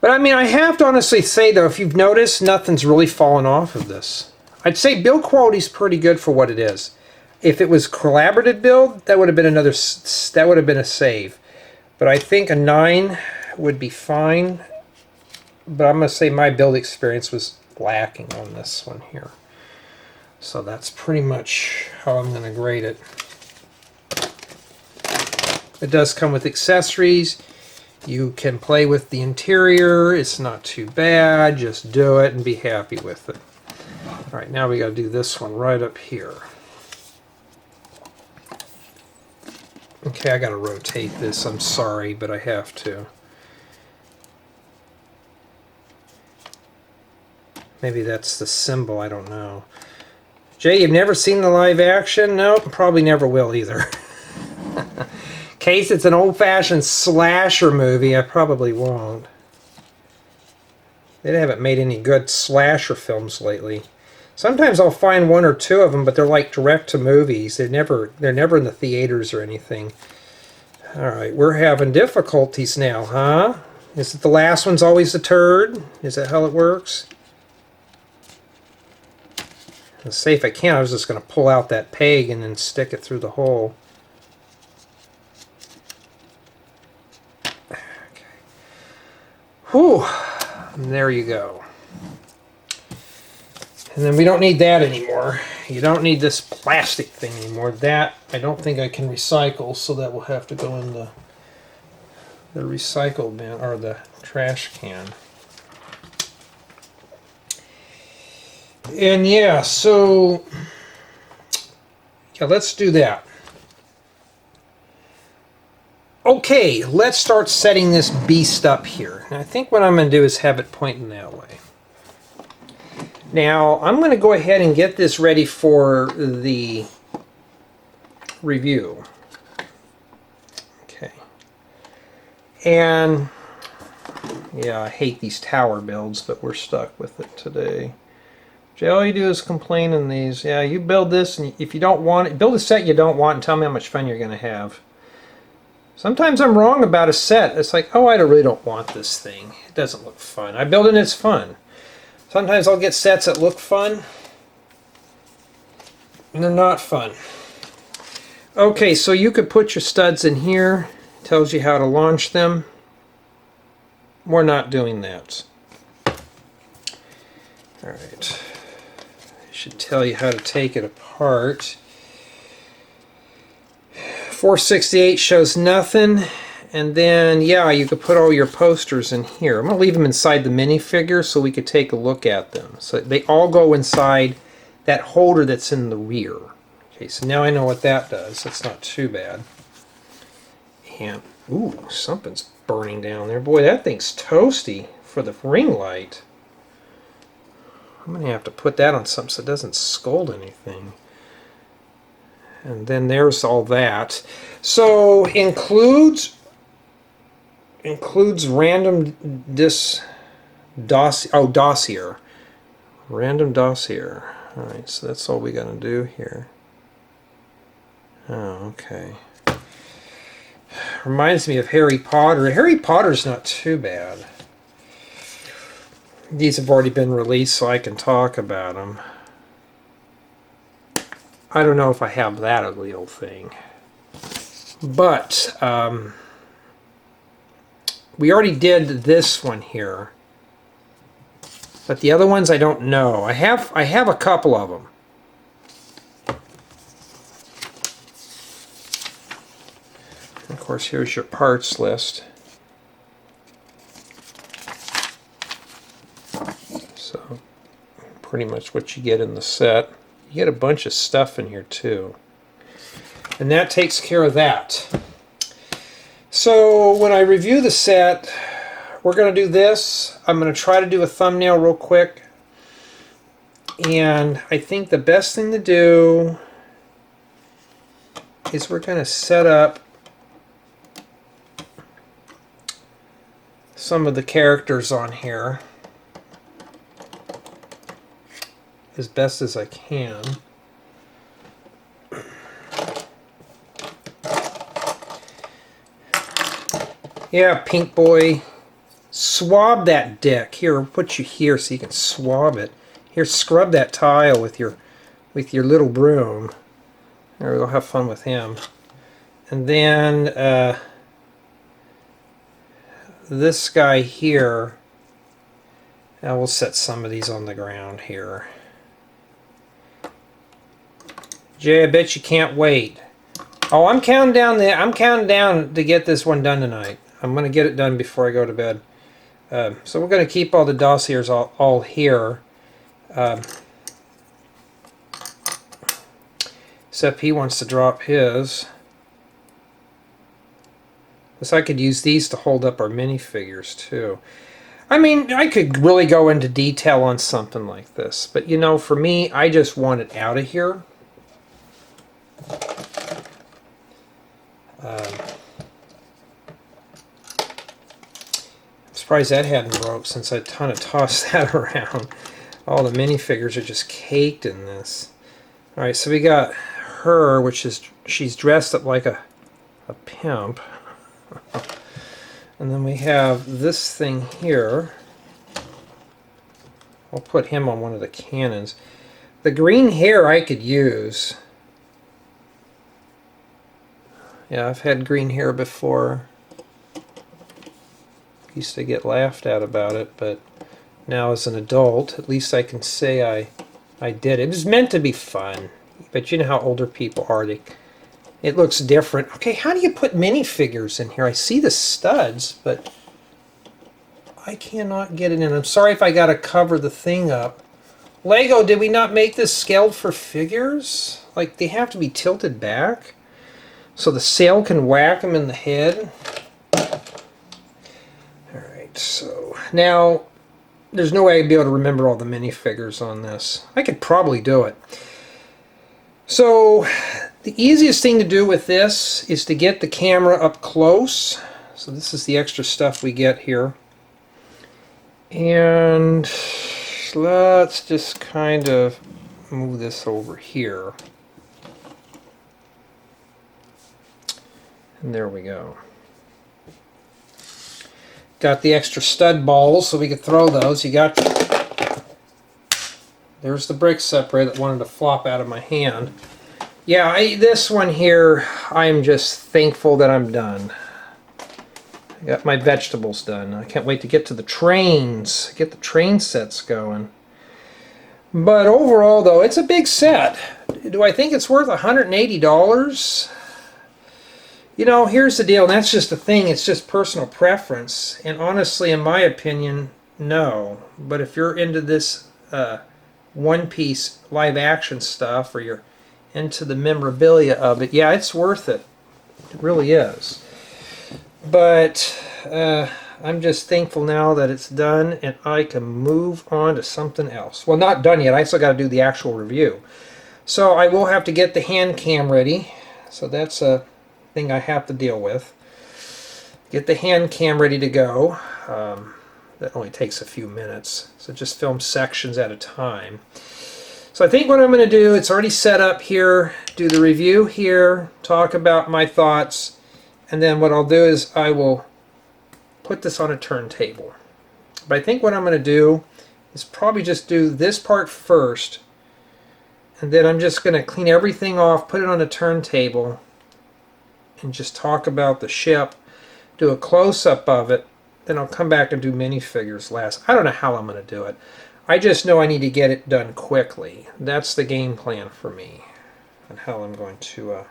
But I mean, I have to honestly say though, if you've noticed, nothing's really fallen off of this. I'd say build quality's pretty good for what it is. If it was collaborative build, that would have been a save. But I think a 9 would be fine. But I'm going to say my build experience was lacking on this one here. So that's pretty much how I'm going to grade it. It does come with accessories. You can play with the interior. It's not too bad. Just do it and be happy with it. Alright, now we got to do this one right up here. Okay, I got to rotate this. I'm sorry, but I have to. Maybe that's the symbol. I don't know. Jay, you've never seen the live action? Nope, probably never will either. In case it's an old-fashioned slasher movie, I probably won't. They haven't made any good slasher films lately. Sometimes I'll find 1 or 2 of them, but they're like direct to movies. They're never in the theaters or anything. Alright, we're having difficulties now, huh? Is it the last one's always a turd? Is that how it works? Let's see if I can. I was just going to pull out that peg and then stick it through the hole. Okay. Whew. And there you go. And then we don't need that anymore. You don't need this plastic thing anymore. That I don't think I can recycle, so that will have to go in the recycle bin or the trash can. And yeah, so yeah, let's do that. Okay, let's start setting this beast up here. And I think what I'm going to do is have it pointing that way. Now, I'm going to go ahead and get this ready for the review. Okay. And yeah, I hate these tower builds, but we're stuck with it today. All you do is complain in these. Yeah, you build this, and if you don't want it, build a set you don't want and tell me how much fun you're going to have. Sometimes I'm wrong about a set. It's like, oh, I really don't want this thing. It doesn't look fun. I build it and it's fun. Sometimes I'll get sets that look fun, and they're not fun. Okay, so you could put your studs in here. It tells you how to launch them. We're not doing that. Alright. Should tell you how to take it apart. 468 shows nothing, and then yeah, you could put all your posters in here. I'm going to leave them inside the minifigure so we could take a look at them. So they all go inside that holder that's in the rear. Okay, so now I know what that does. That's not too bad. And ooh, something's burning down there. Boy, that thing's toasty for the ring light. I'm going to have to put that on something so it doesn't scold anything. And then there's all that. So includes random dossier. Random dossier. Alright, so that's all we got to do here. Oh, okay. Reminds me of Harry Potter. Harry Potter's not too bad. These have already been released, so I can talk about them. I don't know if I have that ugly old thing. But, we already did this one here. But the other ones I don't know. I have a couple of them. Of course, here's your parts list. So, pretty much what you get in the set. You get a bunch of stuff in here too. And that takes care of that. So, when I review the set, we're going to do this. I'm going to try to do a thumbnail real quick. And I think the best thing to do is we're going to set up some of the characters on here as best as I can. Yeah, Pink Boy. Swab that dick. Here, I'll put you here so you can swab it. Here, scrub that tile with your little broom. There, we'll have fun with him. And then this guy here, I will set some of these on the ground here. Jay, I bet you can't wait. Oh, I'm counting down to get this one done tonight. I'm going to get it done before I go to bed. So we're going to keep all the dossiers all here. Except he wants to drop his. Guess I could use these to hold up our minifigures too. I mean, I could really go into detail on something like this. But you know, for me, I just want it out of here. Surprised that hadn't broke since I kind of tossed that around. All the minifigures are just caked in this. Alright, so we got her, which is, she's dressed up like a pimp. And then we have this thing here. I'll put him on one of the cannons. The green hair I could use. Yeah, I've had green hair before. Used to get laughed at about it, but now as an adult, at least I can say I did it. It was meant to be fun, but you know how older people are. It looks different. Okay, how do you put minifigures in here? I see the studs, but I cannot get it in. I'm sorry if I got to cover the thing up. Lego, did we not make this scaled for figures? Like, they have to be tilted back so the sail can whack them in the head. So now there's no way I'd be able to remember all the minifigures on this. I could probably do it. So the easiest thing to do with this is to get the camera up close. So this is the extra stuff we get here. And let's just kind of move this over here. And there we go. Got the extra stud balls so we could throw those. You got... There's the brick separator that wanted to flop out of my hand. Yeah, this one here, I'm just thankful that I'm done. I got my vegetables done. I can't wait to get to the trains. Get the train sets going. But overall, though, it's a big set. Do I think it's worth $180? You know, here's the deal, and that's just the thing, it's just personal preference. And honestly, in my opinion, no. But if you're into this one-piece live-action stuff, or you're into the memorabilia of it, yeah, it's worth it. It really is. But I'm just thankful now that it's done, and I can move on to something else. Well, not done yet, I still got to do the actual review. So I will have to get the hand cam ready. So that's a thing I have to deal with. Get the hand cam ready to go. That only takes a few minutes, so just film sections at a time. So I think what I'm going to do, it's already set up here, do the review here, talk about my thoughts, and then what I'll do is I will put this on a turntable. But I think what I'm going to do is probably just do this part first, and then I'm just going to clean everything off, put it on a turntable, and just talk about the ship, do a close-up of it, then I'll come back and do minifigures last. I don't know how I'm going to do it. I just know I need to get it done quickly. That's the game plan for me and how I'm going to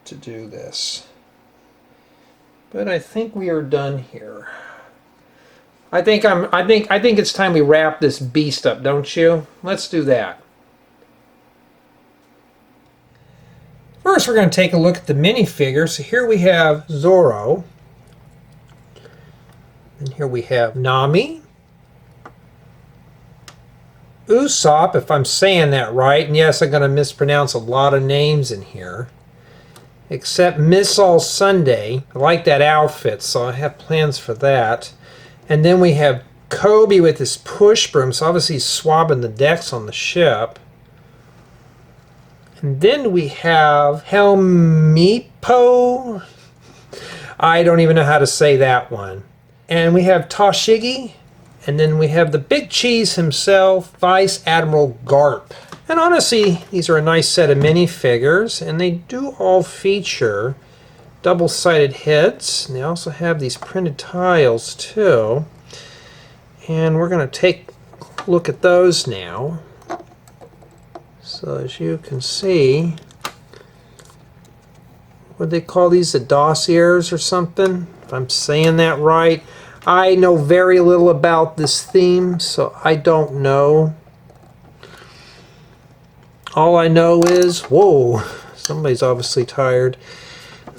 do this. But I think we are done here. I think it's time we wrap this beast up, don't you? Let's do that. First, we're going to take a look at the minifigures. So here we have Zoro. And here we have Nami. Usopp, if I'm saying that right. And yes, I'm going to mispronounce a lot of names in here. Except Miss All Sunday. I like that outfit, so I have plans for that. And then we have Kobi with his push broom, so obviously he's swabbing the decks on the ship. And then we have Helmeppo. I don't even know how to say that one. And we have Tashigi. And then we have the big cheese himself, Vice Admiral Garp. And honestly, these are a nice set of minifigures, and they do all feature double-sided heads. And they also have these printed tiles too. And we're going to take a look at those now. So as you can see, what do they call these, the dossiers or something? If I'm saying that right. I know very little about this theme, so I don't know. All I know is, whoa, somebody's obviously tired,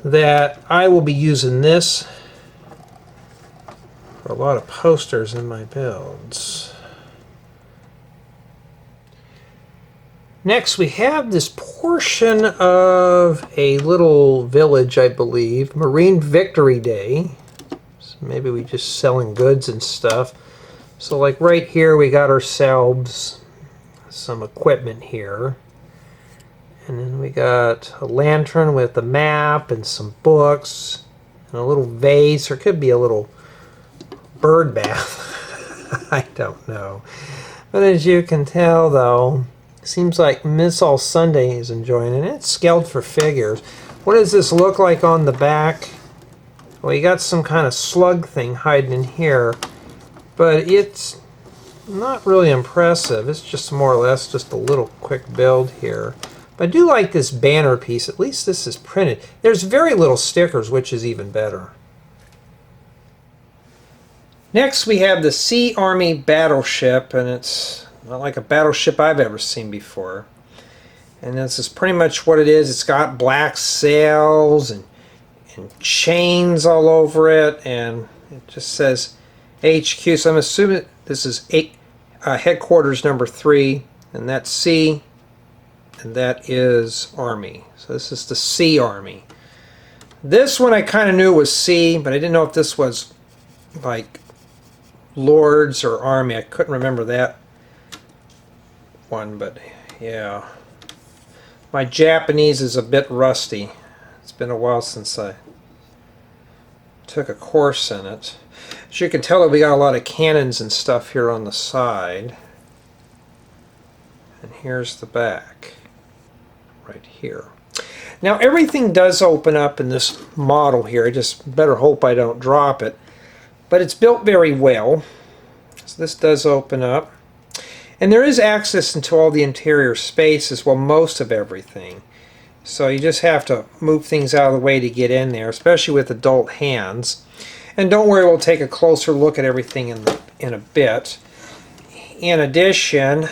that I will be using this for a lot of posters in my builds. Next, we have this portion of a little village, I believe, Marine Victory Day. So maybe we just selling goods and stuff. So like right here, we got ourselves some equipment here. And then we got a lantern with a map and some books and a little vase, or it could be a little bird bath. I don't know. But as you can tell though, seems like Miss All Sunday is enjoying it. It's scaled for figures. What does this look like on the back? Well, you got some kind of slug thing hiding in here, but it's not really impressive. It's just more or less just a little quick build here. But I do like this banner piece. At least this is printed. There's very little stickers, which is even better. Next we have the Sea Army Battleship, and it's not like a battleship I've ever seen before. And this is pretty much what it is. It's got black sails and chains all over it, and it just says HQ. So I'm assuming this is headquarters number 3, and that's C, and that is Army. So this is the Sea Army. This one I kind of knew was C, but I didn't know if this was like Lords or Army. I couldn't remember that one, but yeah. My Japanese is a bit rusty. It's been a while since I took a course in it. As you can tell, we got a lot of cannons and stuff here on the side. And here's the back, right here. Now everything does open up in this model here. I just better hope I don't drop it. But it's built very well. So this does open up. And there is access into all the interior spaces, well, most of everything. So you just have to move things out of the way to get in there, especially with adult hands. And don't worry, we'll take a closer look at everything in a bit. In addition,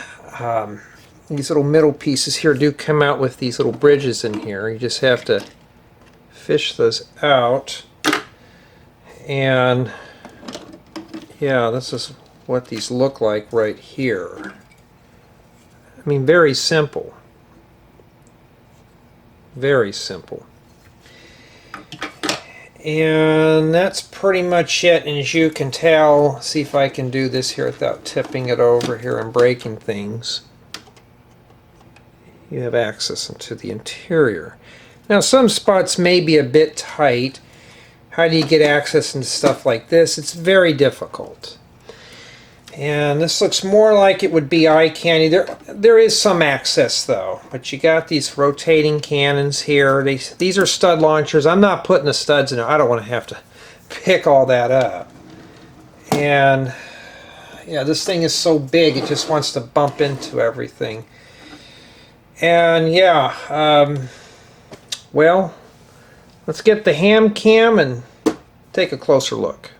these little middle pieces here do come out with these little bridges in here. You just have to fish those out. And yeah, this is what these look like right here. I mean, very simple. Very simple. And that's pretty much it. And as you can tell, see if I can do this here without tipping it over here and breaking things. You have access into the interior. Now some spots may be a bit tight. How do you get access into stuff like this? It's very difficult. And this looks more like it would be eye candy. There is some access though, but you got these rotating cannons here. These are stud launchers. I'm not putting the studs in there. I don't want to have to pick all that up. And Yeah, this thing is so big, it just wants to bump into everything. And yeah, well, let's get the ham cam and take a closer look.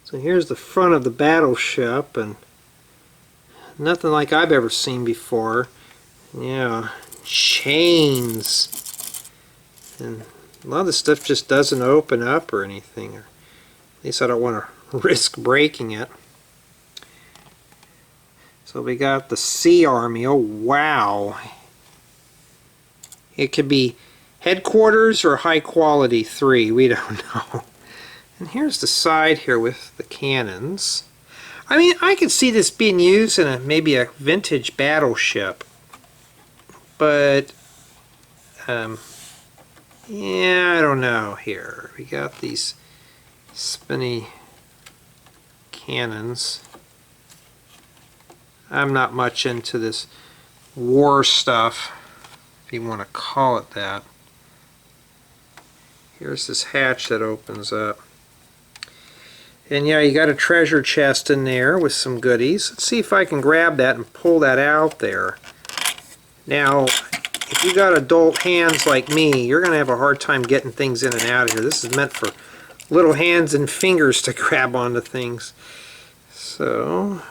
So here's the front of the battleship, and nothing like I've ever seen before. Yeah, chains. And a lot of the stuff just doesn't open up or anything. Or at least I don't want to risk breaking it. So we got the Sea Army. Oh wow. It could be headquarters or high quality 3. We don't know. And here's the side here with the cannons. I mean, I could see this being used in maybe a vintage battleship. But, yeah, I don't know here. We got these spinny cannons. I'm not much into this war stuff, if you want to call it that. Here's this hatch that opens up. And yeah, you got a treasure chest in there with some goodies. Let's see if I can grab that and pull that out there. Now, if you got adult hands like me, you're going to have a hard time getting things in and out of here. This is meant for little hands and fingers to grab onto things. So,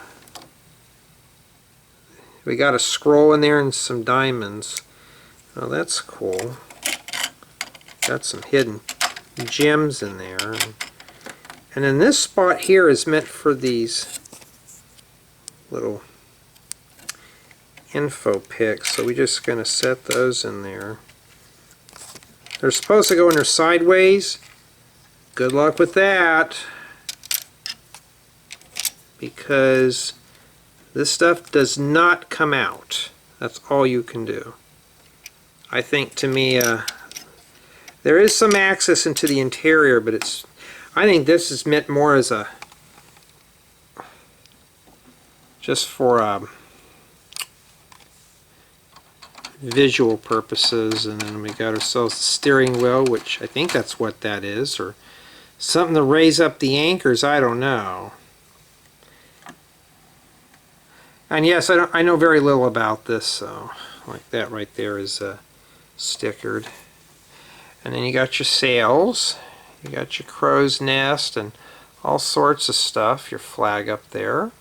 we got a scroll in there and some diamonds. Oh, that's cool. Got some hidden gems in there. And then this spot here is meant for these little info picks, so we're just going to set those in there. They're supposed to go in there sideways. Good luck with that, because this stuff does not come out. That's all you can do. I think, to me, there is some access into the interior, but I think this is meant more as a just for visual purposes. And then we got ourselves the steering wheel, which I think that's what that is, or something to raise up the anchors. I don't know. And yes, I know very little about this, so like that right there is stickered. And then you got your sails. You got your crow's nest and all sorts of stuff. Your flag up there.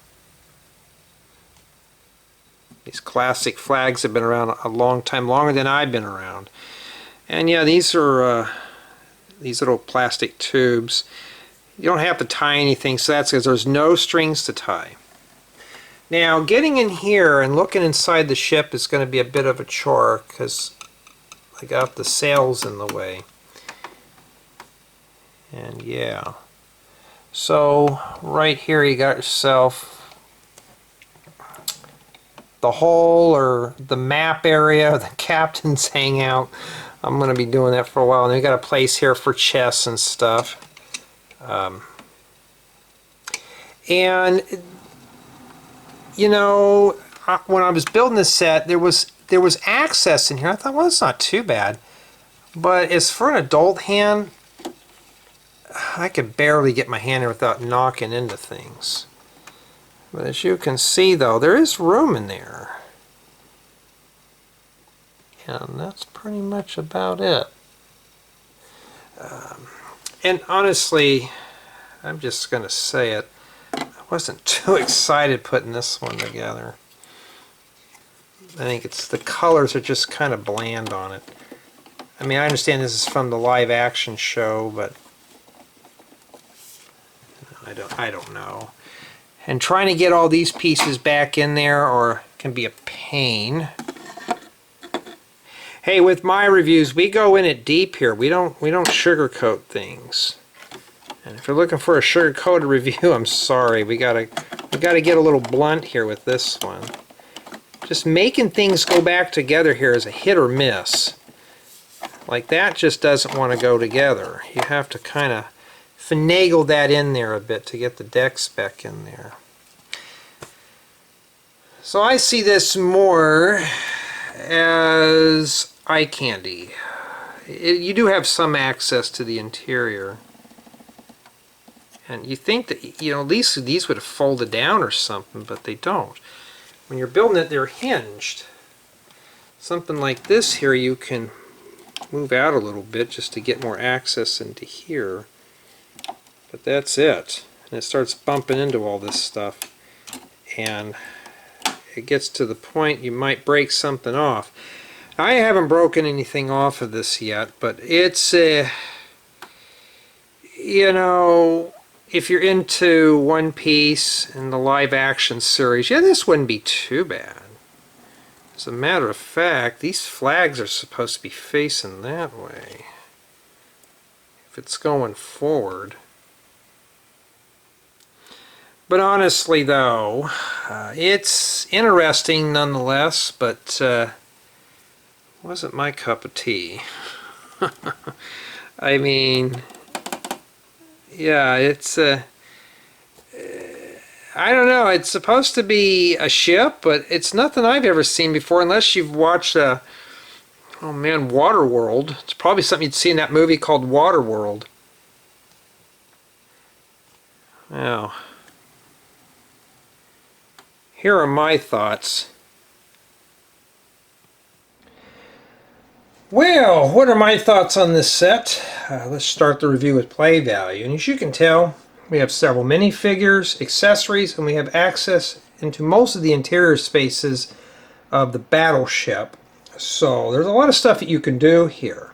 These classic flags have been around a long time, longer than I've been around. And yeah, these are these little plastic tubes. You don't have to tie anything, so that's because there's no strings to tie. Now, getting in here and looking inside the ship is going to be a bit of a chore because I got the sails in the way. And yeah, so right here you got yourself the hull or the map area, the captain's hangout. I'm going to be doing that for a while. And we got a place here for chests and stuff. And you know, when I was building this set, there was access in here. I thought, well, it's not too bad. But as for an adult hand, I could barely get my hand in without knocking into things. But as you can see, though, there is room in there. And that's pretty much about it. And honestly, I'm just going to say it, I wasn't too excited putting this one together. I think the colors are just kind of bland on it. I mean, I understand this is from the live action show, but I don't know. And trying to get all these pieces back in there can be a pain. Hey, with my reviews, we go in it deep here. We don't sugarcoat things. And if you're looking for a sugar-coated review, I'm sorry. We gotta get a little blunt here with this one. Just making things go back together here is a hit or miss. Like that just doesn't want to go together. You have to kind of finagle that in there a bit to get the deck spec in there. So I see this more as eye candy. You do have some access to the interior. And you think that, you know, at least these would have folded down or something, but they don't. When you're building it, they're hinged. Something like this here, you can move out a little bit just to get more access into here. But that's it. And it starts bumping into all this stuff. And it gets to the point you might break something off. I haven't broken anything off of this yet, but it's, you know, if you're into One Piece and the live action series, yeah, this wouldn't be too bad. As a matter of fact, these flags are supposed to be facing that way. If it's going forward. But honestly, though, it's interesting nonetheless, but wasn't my cup of tea. I mean, yeah, it's I don't know, it's supposed to be a ship, but it's nothing I've ever seen before unless you've watched oh man, Waterworld. It's probably something you'd see in that movie called Waterworld. Now, here are my thoughts. Well, what are my thoughts on this set? Let's start the review with play value. And as you can tell, we have several minifigures, accessories, and we have access into most of the interior spaces of the battleship. So there's a lot of stuff that you can do here.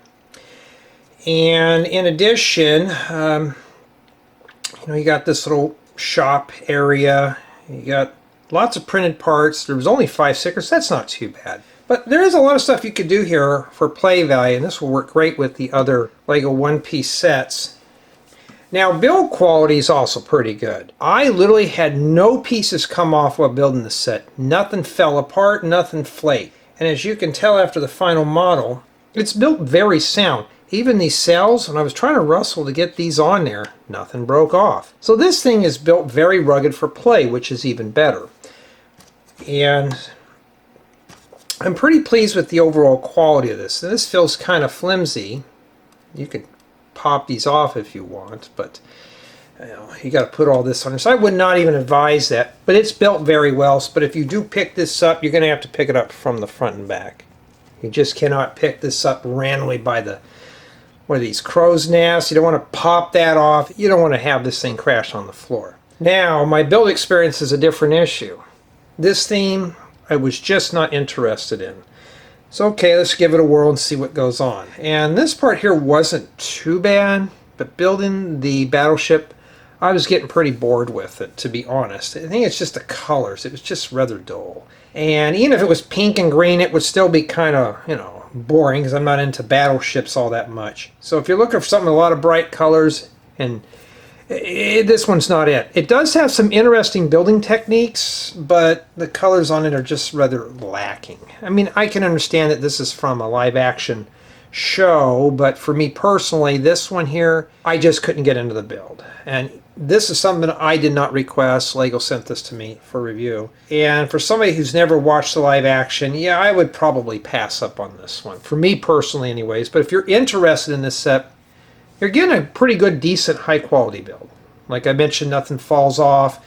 And in addition, you know, you got this little shop area. You got lots of printed parts. There was only 5 stickers. That's not too bad. But there is a lot of stuff you could do here for play value, and this will work great with the other LEGO One Piece sets. Now, build quality is also pretty good. I literally had no pieces come off while building the set. Nothing fell apart, nothing flaked. And as you can tell after the final model, it's built very sound. Even these cells, when I was trying to wrestle to get these on there, nothing broke off. So this thing is built very rugged for play, which is even better. And I'm pretty pleased with the overall quality of this. This feels kind of flimsy. You can pop these off if you want, but you know, you got to put all this on there. So I would not even advise that, but it's built very well. But if you do pick this up, you're going to have to pick it up from the front and back. You just cannot pick this up randomly by the one of these crow's nests. You don't want to pop that off. You don't want to have this thing crash on the floor. Now, my build experience is a different issue. This theme I was just not interested in. So okay, let's give it a whirl and see what goes on. And this part here wasn't too bad, but building the battleship, I was getting pretty bored with it, to be honest. I think it's just the colors. It was just rather dull. And even if it was pink and green, it would still be kind of, you know, boring because I'm not into battleships all that much. So if you're looking for something with a lot of bright colors, and this one's not it. It does have some interesting building techniques, but the colors on it are just rather lacking. I mean, I can understand that this is from a live action show, but for me personally, this one here, I just couldn't get into the build. And this is something I did not request. LEGO sent this to me for review. And for somebody who's never watched the live action, yeah, I would probably pass up on this one. For me personally anyways. But if you're interested in this set, you're getting a pretty good, decent, high-quality build. Like I mentioned, nothing falls off.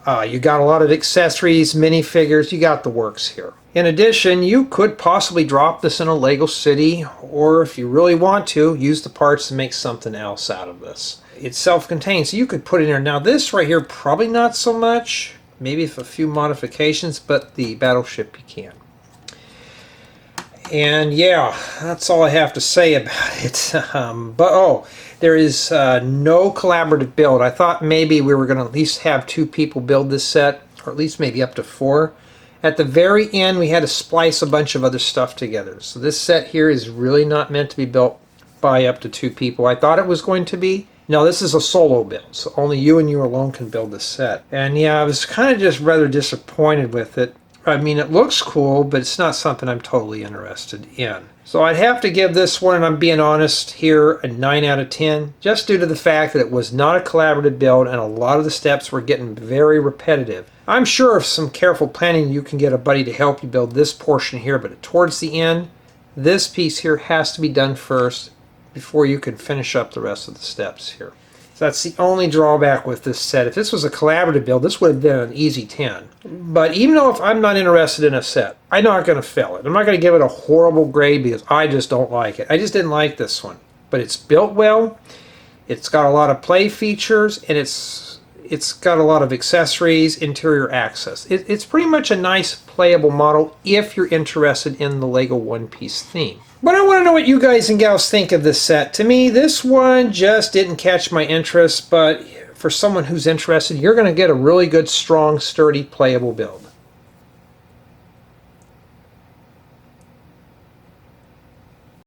You got a lot of accessories, minifigures. You got the works here. In addition, you could possibly drop this in a LEGO City, or if you really want to, use the parts to make something else out of this. It's self-contained, so you could put it in there. Now this right here, probably not so much. Maybe if a few modifications, but the battleship you can. And yeah, that's all I have to say about it. There is no collaborative build. I thought maybe we were going to at least have 2 people build this set, or at least maybe up to 4. At the very end, we had to splice a bunch of other stuff together. So this set here is really not meant to be built by up to 2 people. I thought it was going to be. No, this is a solo build, so only you and you alone can build this set. And yeah, I was kind of just rather disappointed with it. I mean, it looks cool, but it's not something I'm totally interested in. So I'd have to give this one, and I'm being honest here, a 9 out of 10, just due to the fact that it was not a collaborative build, and a lot of the steps were getting very repetitive. I'm sure if some careful planning, you can get a buddy to help you build this portion here, but towards the end, this piece here has to be done first before you can finish up the rest of the steps here. So that's the only drawback with this set. If this was a collaborative build, this would have been an easy 10. But even though if I'm not interested in a set, I'm not going to fill it. I'm not going to give it a horrible grade because I just don't like it. I just didn't like this one. But it's built well. It's got a lot of play features, and it's got a lot of accessories, interior access. It's pretty much a nice playable model if you're interested in the Lego One Piece theme. But I want to know what you guys and gals think of this set. To me, this one just didn't catch my interest, but for someone who's interested, you're going to get a really good, strong, sturdy, playable build.